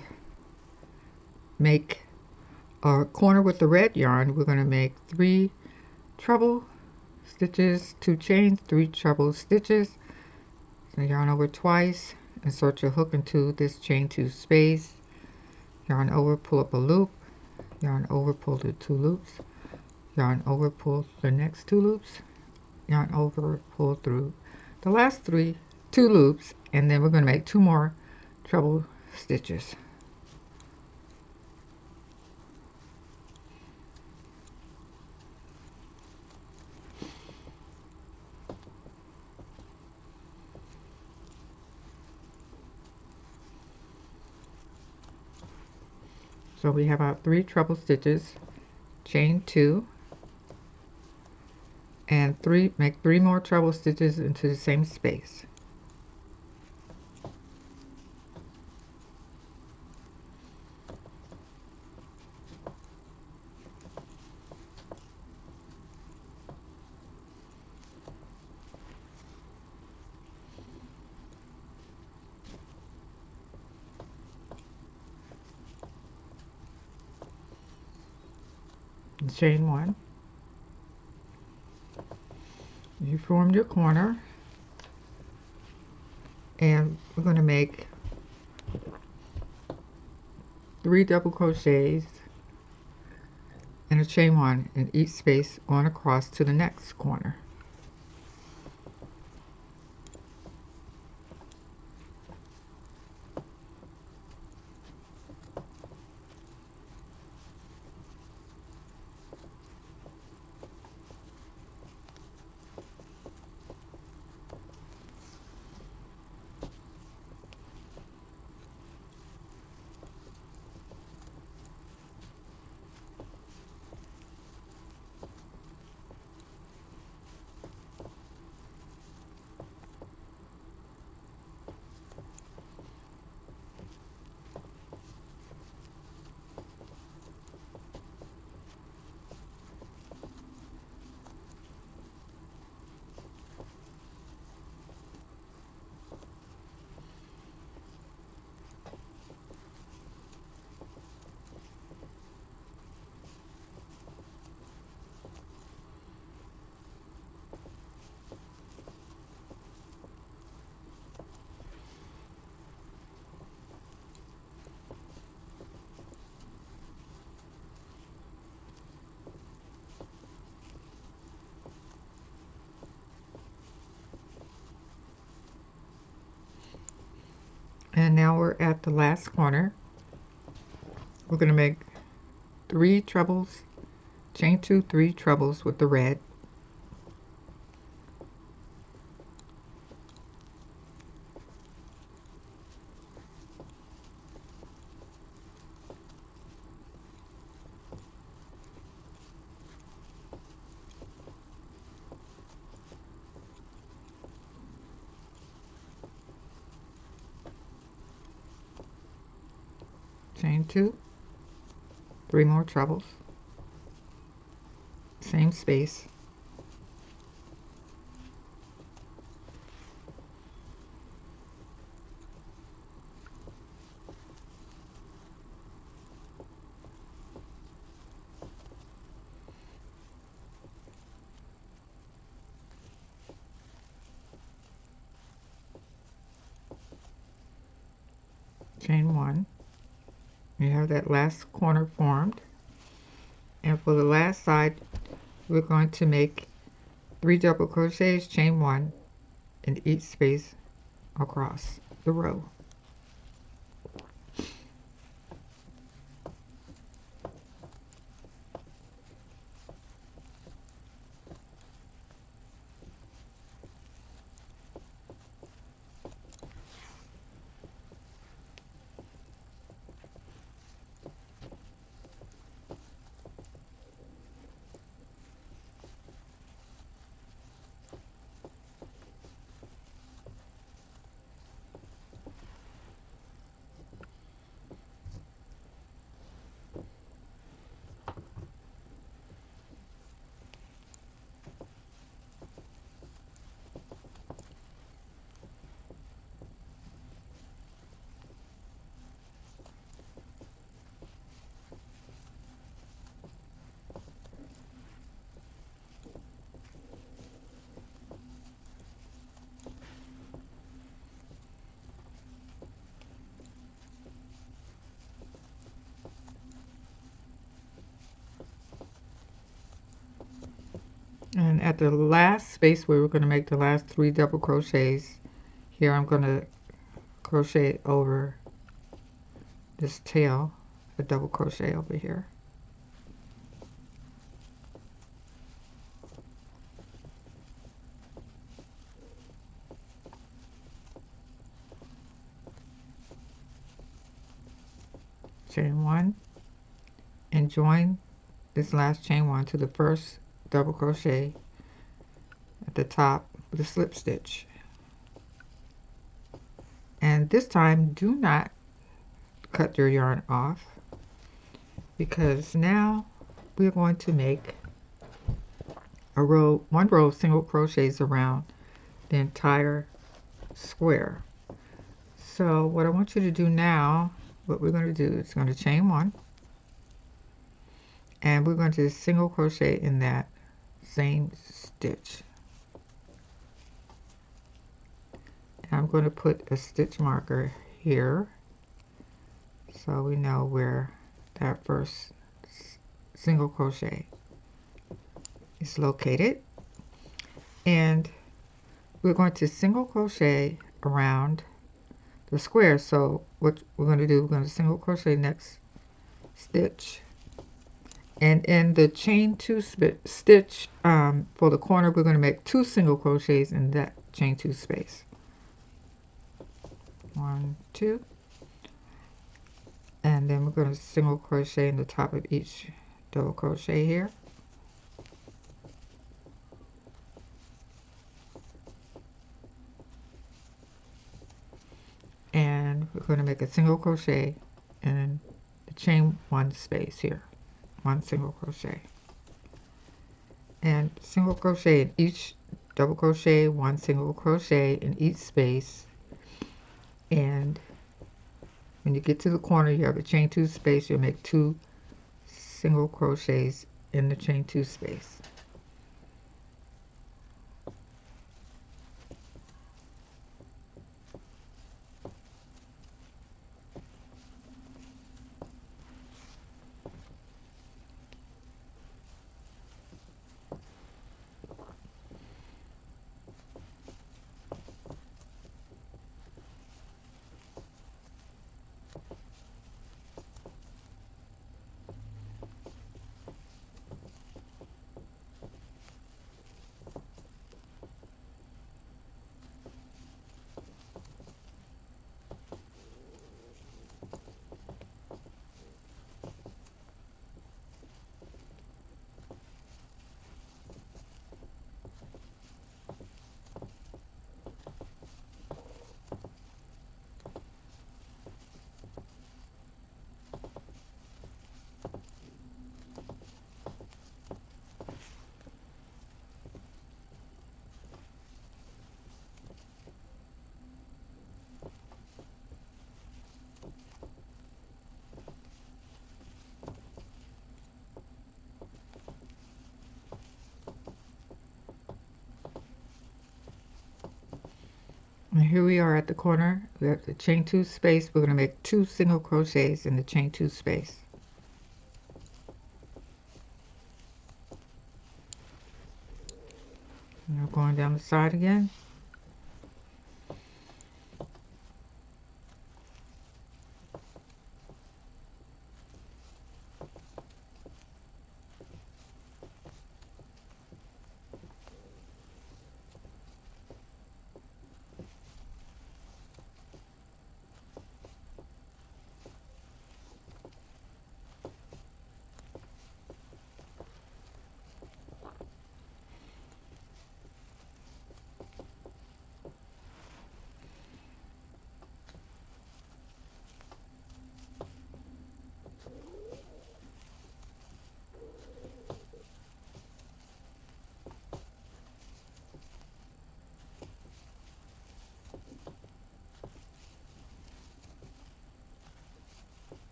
[SPEAKER 1] make a corner with the red yarn. We're going to make 3 treble stitches, 2 chains, 3 treble stitches. So yarn over twice, insert your hook into this chain 2 space, yarn over, pull up a loop, yarn over, pull the 2 loops, yarn over, pull the next 2 loops, yarn over, pull through the last 2 loops, and then we're going to make 2 more treble stitches. So we have our 3 treble stitches, chain 2, and make 3 more treble stitches into the same space. Chain 1. You formed your corner, and we're going to make 3 double crochets and a chain 1 in each space going across to the next corner. And now we're at the last corner. We're going to make 3 trebles, chain 2, 3 trebles with the red, chain 2, 3 more trebles, same space, chain 1. You have that last corner formed, and for the last side we're going to make 3 double crochets, chain 1 in each space across the row. And at the last space where we're going to make the last 3 double crochets, here I'm going to crochet over this tail, a double crochet over here. Chain 1, and join this last chain 1 to the first double crochet at the top with a slip stitch. And this time do not cut your yarn off, because now we're going to make one row of single crochets around the entire square. So what I want you to do now, what we're going to do is going to chain 1, and we're going to single crochet in that same stitch. And I'm going to put a stitch marker here so we know where that first single crochet is located. And we're going to single crochet around the square. So what we're going to do, we're going to single crochet next stitch, and in the chain 2 stitch for the corner, we're going to make 2 single crochets in that chain 2 space. 1, 2, and then we're going to single crochet in the top of each double crochet here. And we're going to make a single crochet in the chain 1 space here. 1 single crochet, and single crochet in each double crochet, 1 single crochet in each space. And when you get to the corner, you have a chain 2 space, you'll make 2 single crochets in the chain 2 space. And here we are at the corner. We have the chain 2 space. We're going to make 2 single crochets in the chain 2 space. And we're going down the side again.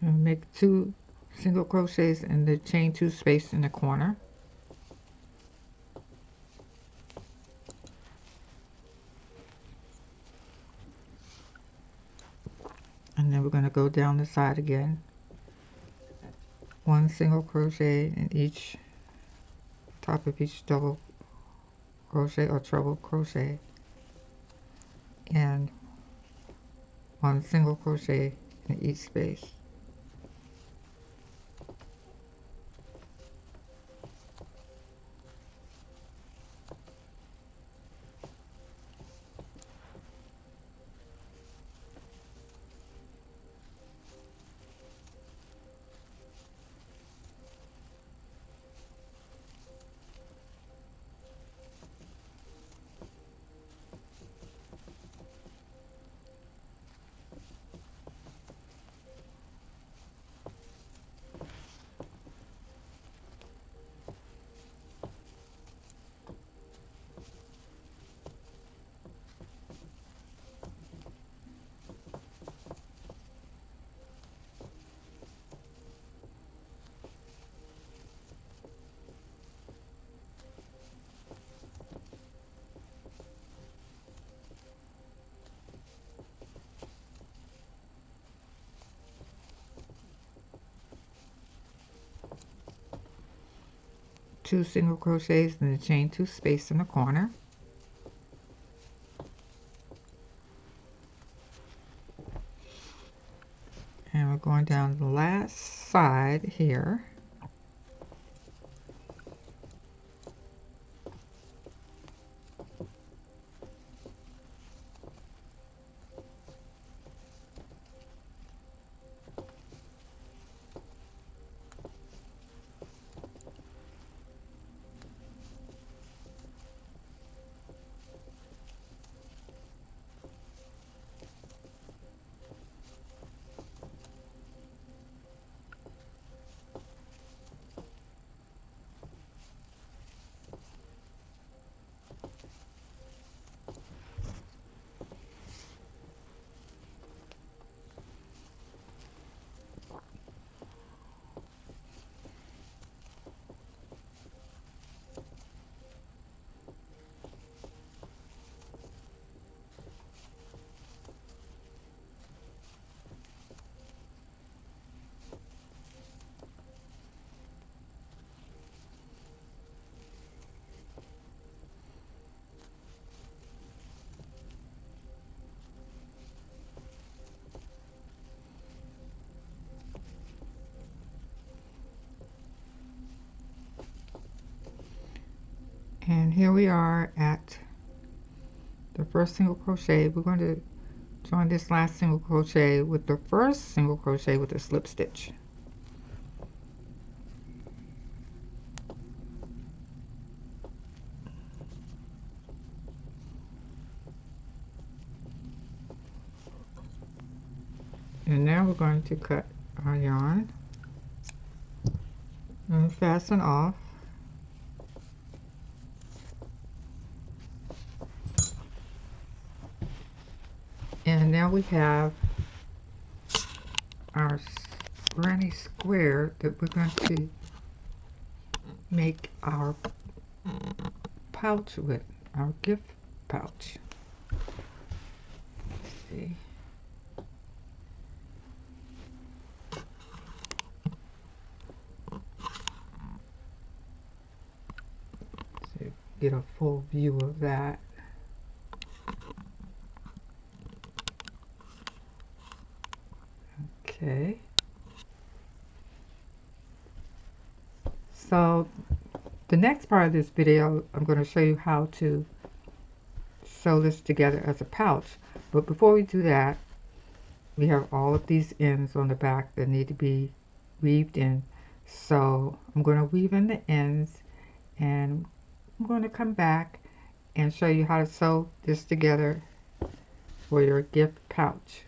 [SPEAKER 1] And make 2 single crochets in the chain 2 space in the corner. And then we're going to go down the side again. One single crochet in each top of each double crochet or treble crochet, and one single crochet in each space. Two single crochets and then chain two space in the corner. And we're going down the last side here. And here we are at the first single crochet. We're going to join this last single crochet with the first single crochet with a slip stitch. And now we're going to cut our yarn and fasten off. And now we have our granny square that we're going to make our pouch with, our gift pouch. Let's see. So get a full view of that. Okay. So the next part of this video, I'm going to show you how to sew this together as a pouch. But before we do that, we have all of these ends on the back that need to be weaved in. So I'm going to weave in the ends, and I'm going to come back and show you how to sew this together for your gift pouch.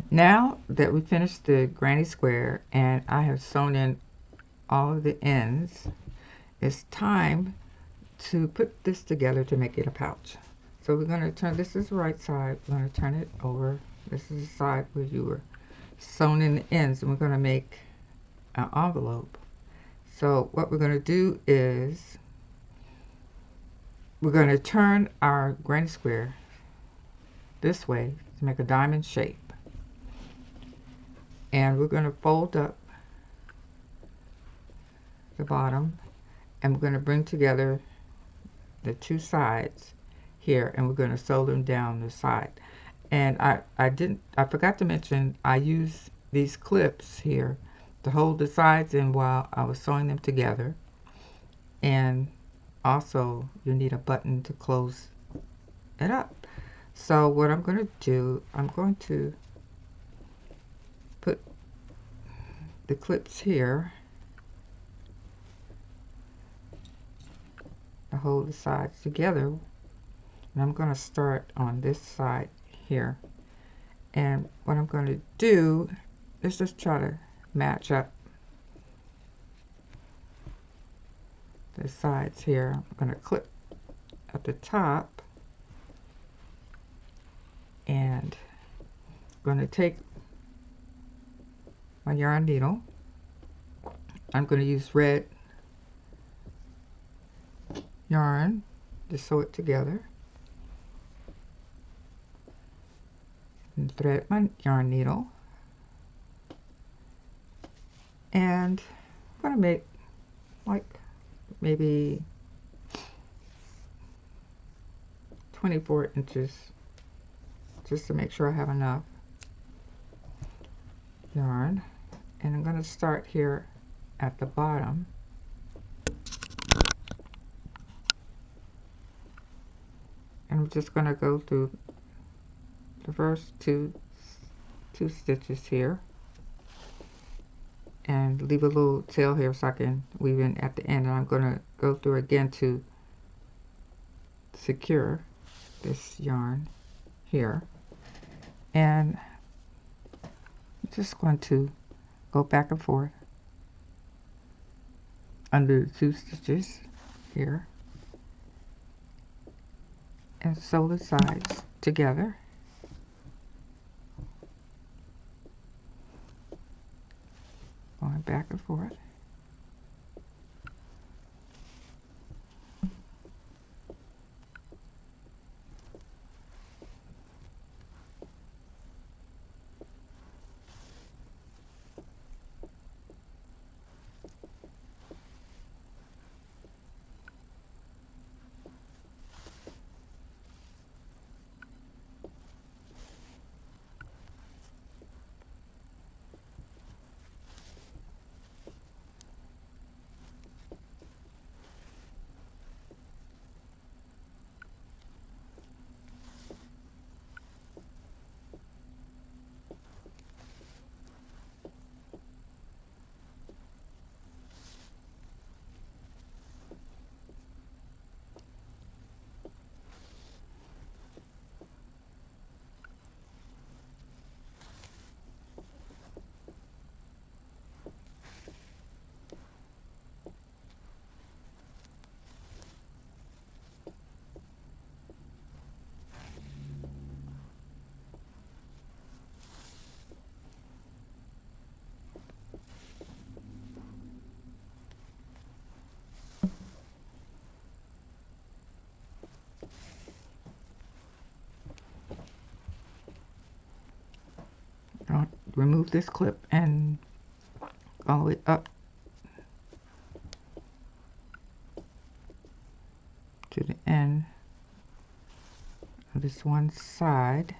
[SPEAKER 1] Now that we finished the granny square and I have sewn in all of the ends, it's time to put this together to make it a pouch. So we're going to turn, this is the right side, we're going to turn it over. This is the side where you were sewn in the ends, and we're going to make an envelope. So what we're going to do is we're going to turn our granny square this way to make a diamond shape, and we're going to fold up the bottom, and we're going to bring together the two sides here, and we're going to sew them down the side. And I forgot to mention, I use these clips here to hold the sides in while I was sewing them together. And also you need a button to close it up. So what I'm going to do, I'm going to put the clips here to hold the sides together, and I'm going to start on this side here. And what I'm going to do is just try to match up the sides here. I'm going to clip at the top, and I'm going to take my yarn needle. I'm going to use red yarn to sew it together, and thread my yarn needle, and I'm going to make like maybe 24 inches just to make sure I have enough yarn. And I'm going to start here at the bottom, and I'm just going to go through the first two stitches here and leave a little tail here so I can weave in at the end. And I'm going to go through again to secure this yarn here, and I'm just going to go back and forth under the two stitches here and sew the sides together. Going back and forth. I'll remove this clip and all the way up to the end of this one side.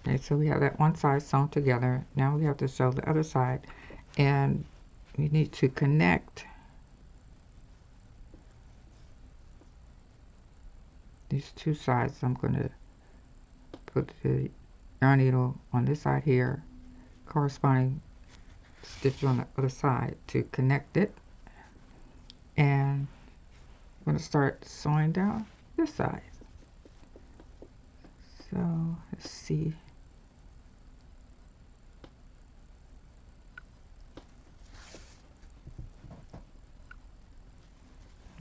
[SPEAKER 1] Okay, so we have that one side sewn together. Now we have to sew the other side, and we need to connect these two sides. I'm going to put the yarn needle on this side here, corresponding stitch on the other side to connect it, and I'm going to start sewing down this side. So let's see.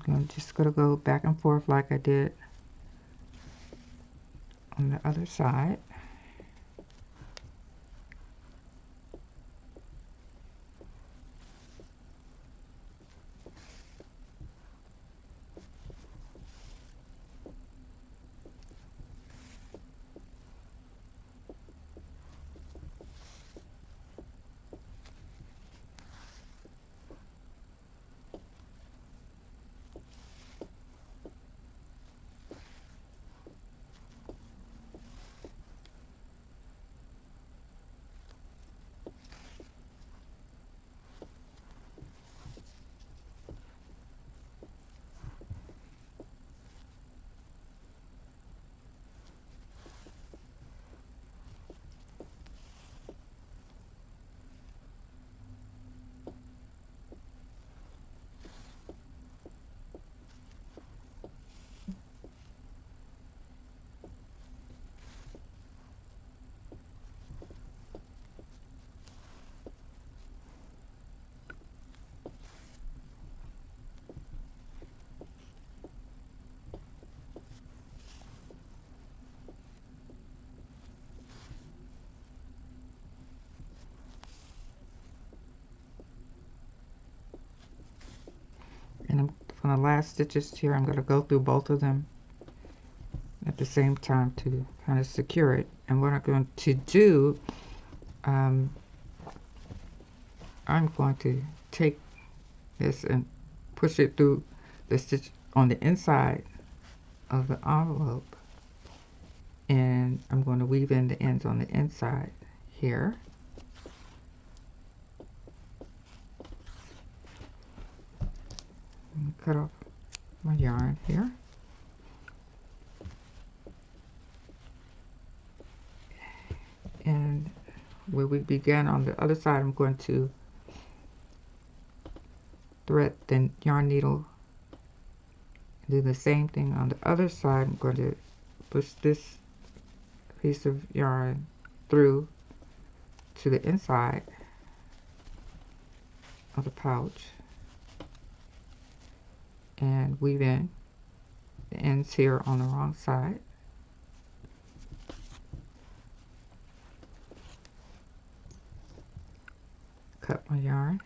[SPEAKER 1] I'm just going to go back and forth like I did on the other side. And from the last stitches here, I'm going to go through both of them at the same time to kind of secure it. And what I'm going to do, I'm going to take this and push it through the stitch on the inside of the envelope, and I'm going to weave in the ends on the inside here. Cut off my yarn here. And where we began on the other side, I'm going to thread the yarn needle, do the same thing on the other side. I'm going to push this piece of yarn through to the inside of the pouch and weave in the ends here on the wrong side. Cut my yarn,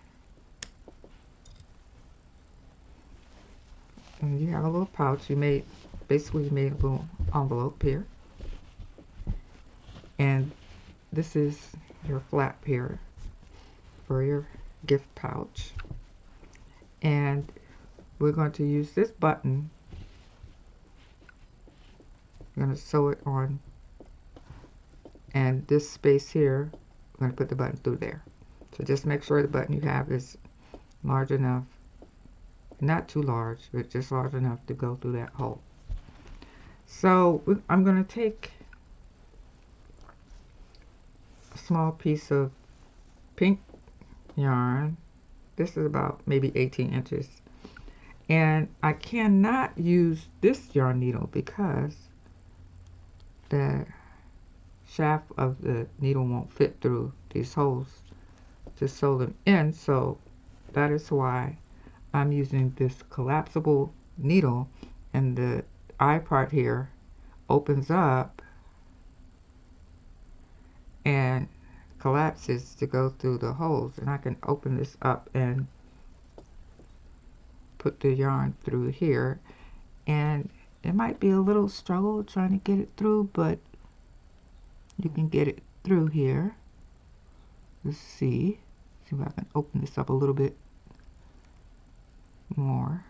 [SPEAKER 1] and you have a little pouch. You made basically a little envelope here, and this is your flap here for your gift pouch. And we're going to use this button. I'm going to sew it on, and this space here, I'm going to put the button through there. So just make sure the button you have is large enough, not too large, but just large enough to go through that hole. So I'm going to take a small piece of pink yarn. This is about maybe 18 inches. And I cannot use this yarn needle because the shaft of the needle won't fit through these holes to sew them in. So that is why I'm using this collapsible needle, and the eye part here opens up and collapses to go through the holes, and I can open this up and put the yarn through here. And it might be a little struggle trying to get it through, but you can get it through here. Let's see if I can open this up a little bit more.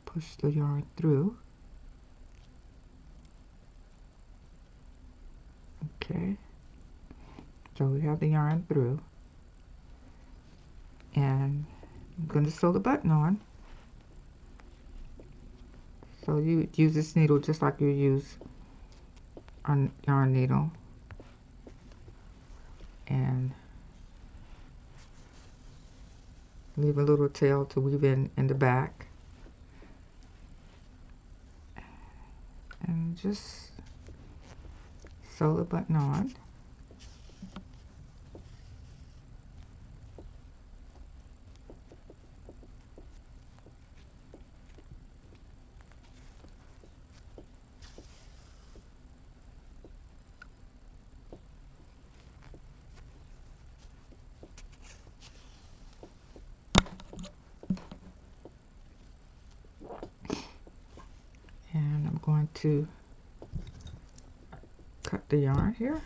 [SPEAKER 1] Push the yarn through. Okay, so we have the yarn through, and I'm going to sew the button on. So you use this needle just like you use a yarn needle, and leave a little tail to weave in the back, and just sew the button on. And I'm going to cut the yarn here,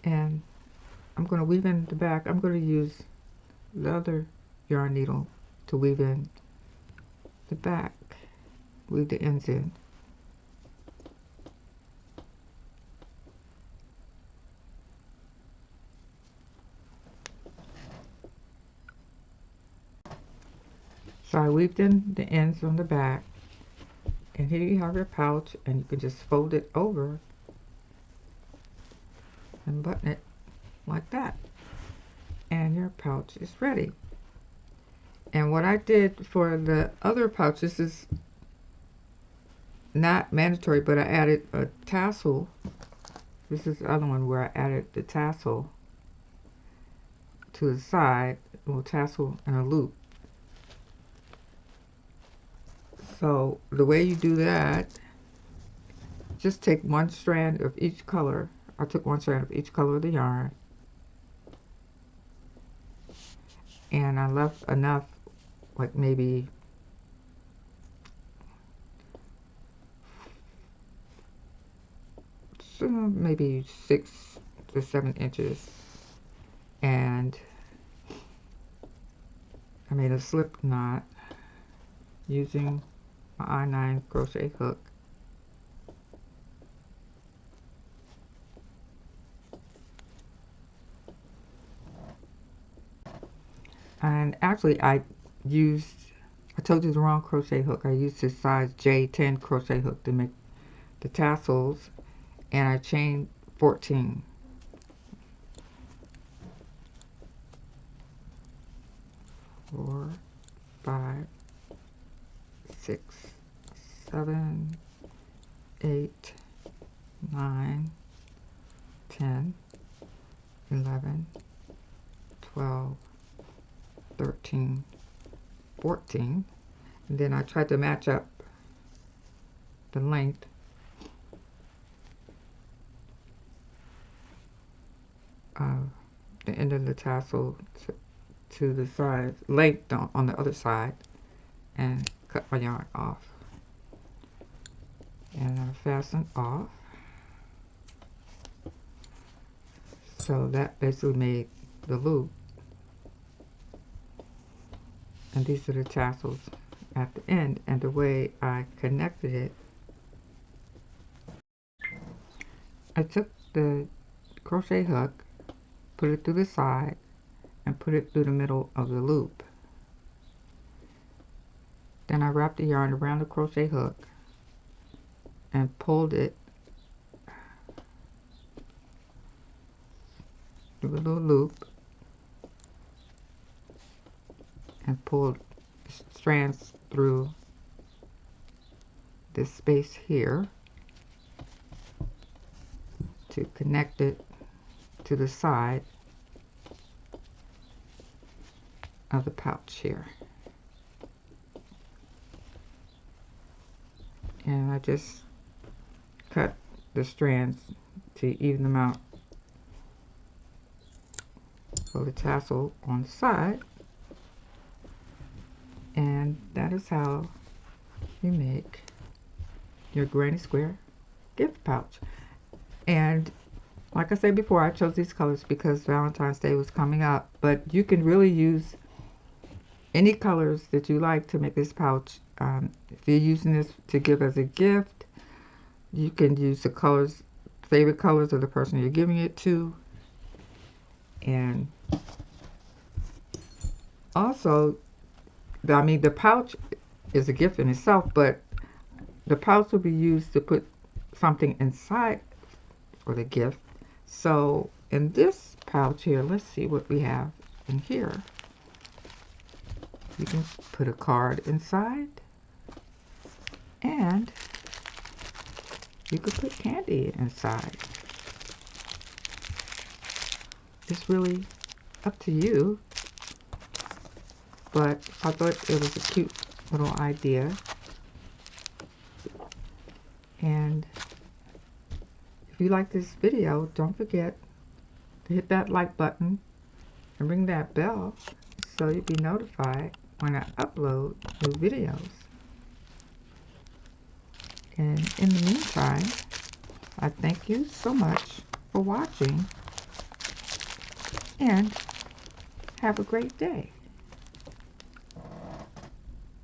[SPEAKER 1] and I'm going to weave in the back. I'm going to use the other yarn needle to weave in the back, weave the ends in. So I weaved in the ends on the back, and here you have your pouch, and you can just fold it over and button it like that, and your pouch is ready. And what I did for the other pouch, this is not mandatory, but I added a tassel. This is the other one where I added the tassel to the side, a little tassel and a loop. So the way you do that, just take one strand of each color. I took one strand of each color of the yarn, and I left enough, like maybe maybe 6 to 7 inches, and I made a slip knot using my I-9 crochet hook. And actually I told you the wrong crochet hook. I used this size J10 crochet hook to make the tassels, and I chained 14. Four, 5, 6, 7, 8, 9, 10, 11, 12, 13, 14, and then I tried to match up the length of the end of the tassel to the side, length on the other side, and cut my yarn off. And I fastened off. So that basically made the loop. And these are the tassels at the end, and the way I connected it, I took the crochet hook, put it through the side, and put it through the middle of the loop. Then I wrapped the yarn around the crochet hook and pulled it through a little loop and pulled strands through this space here to connect it to the side of the pouch here. And I just cut the strands to even them out for the tassel on the side. And that is how you make your granny square gift pouch. And like I said before, I chose these colors because Valentine's Day was coming up, but you can really use any colors that you like to make this pouch. If you're using this to give as a gift, you can use the colors, favorite colors of the person you're giving it to. And also, I mean, the pouch is a gift in itself, but the pouch will be used to put something inside for the gift. So in this pouch here, let's see what we have in here. You can put a card inside, and You could put candy inside. It's really up to you, but I thought it was a cute little idea. And if you like this video, don't forget to hit that like button and ring that bell so you'll be notified when I upload new videos. And in the meantime, I thank you so much for watching and have a great day.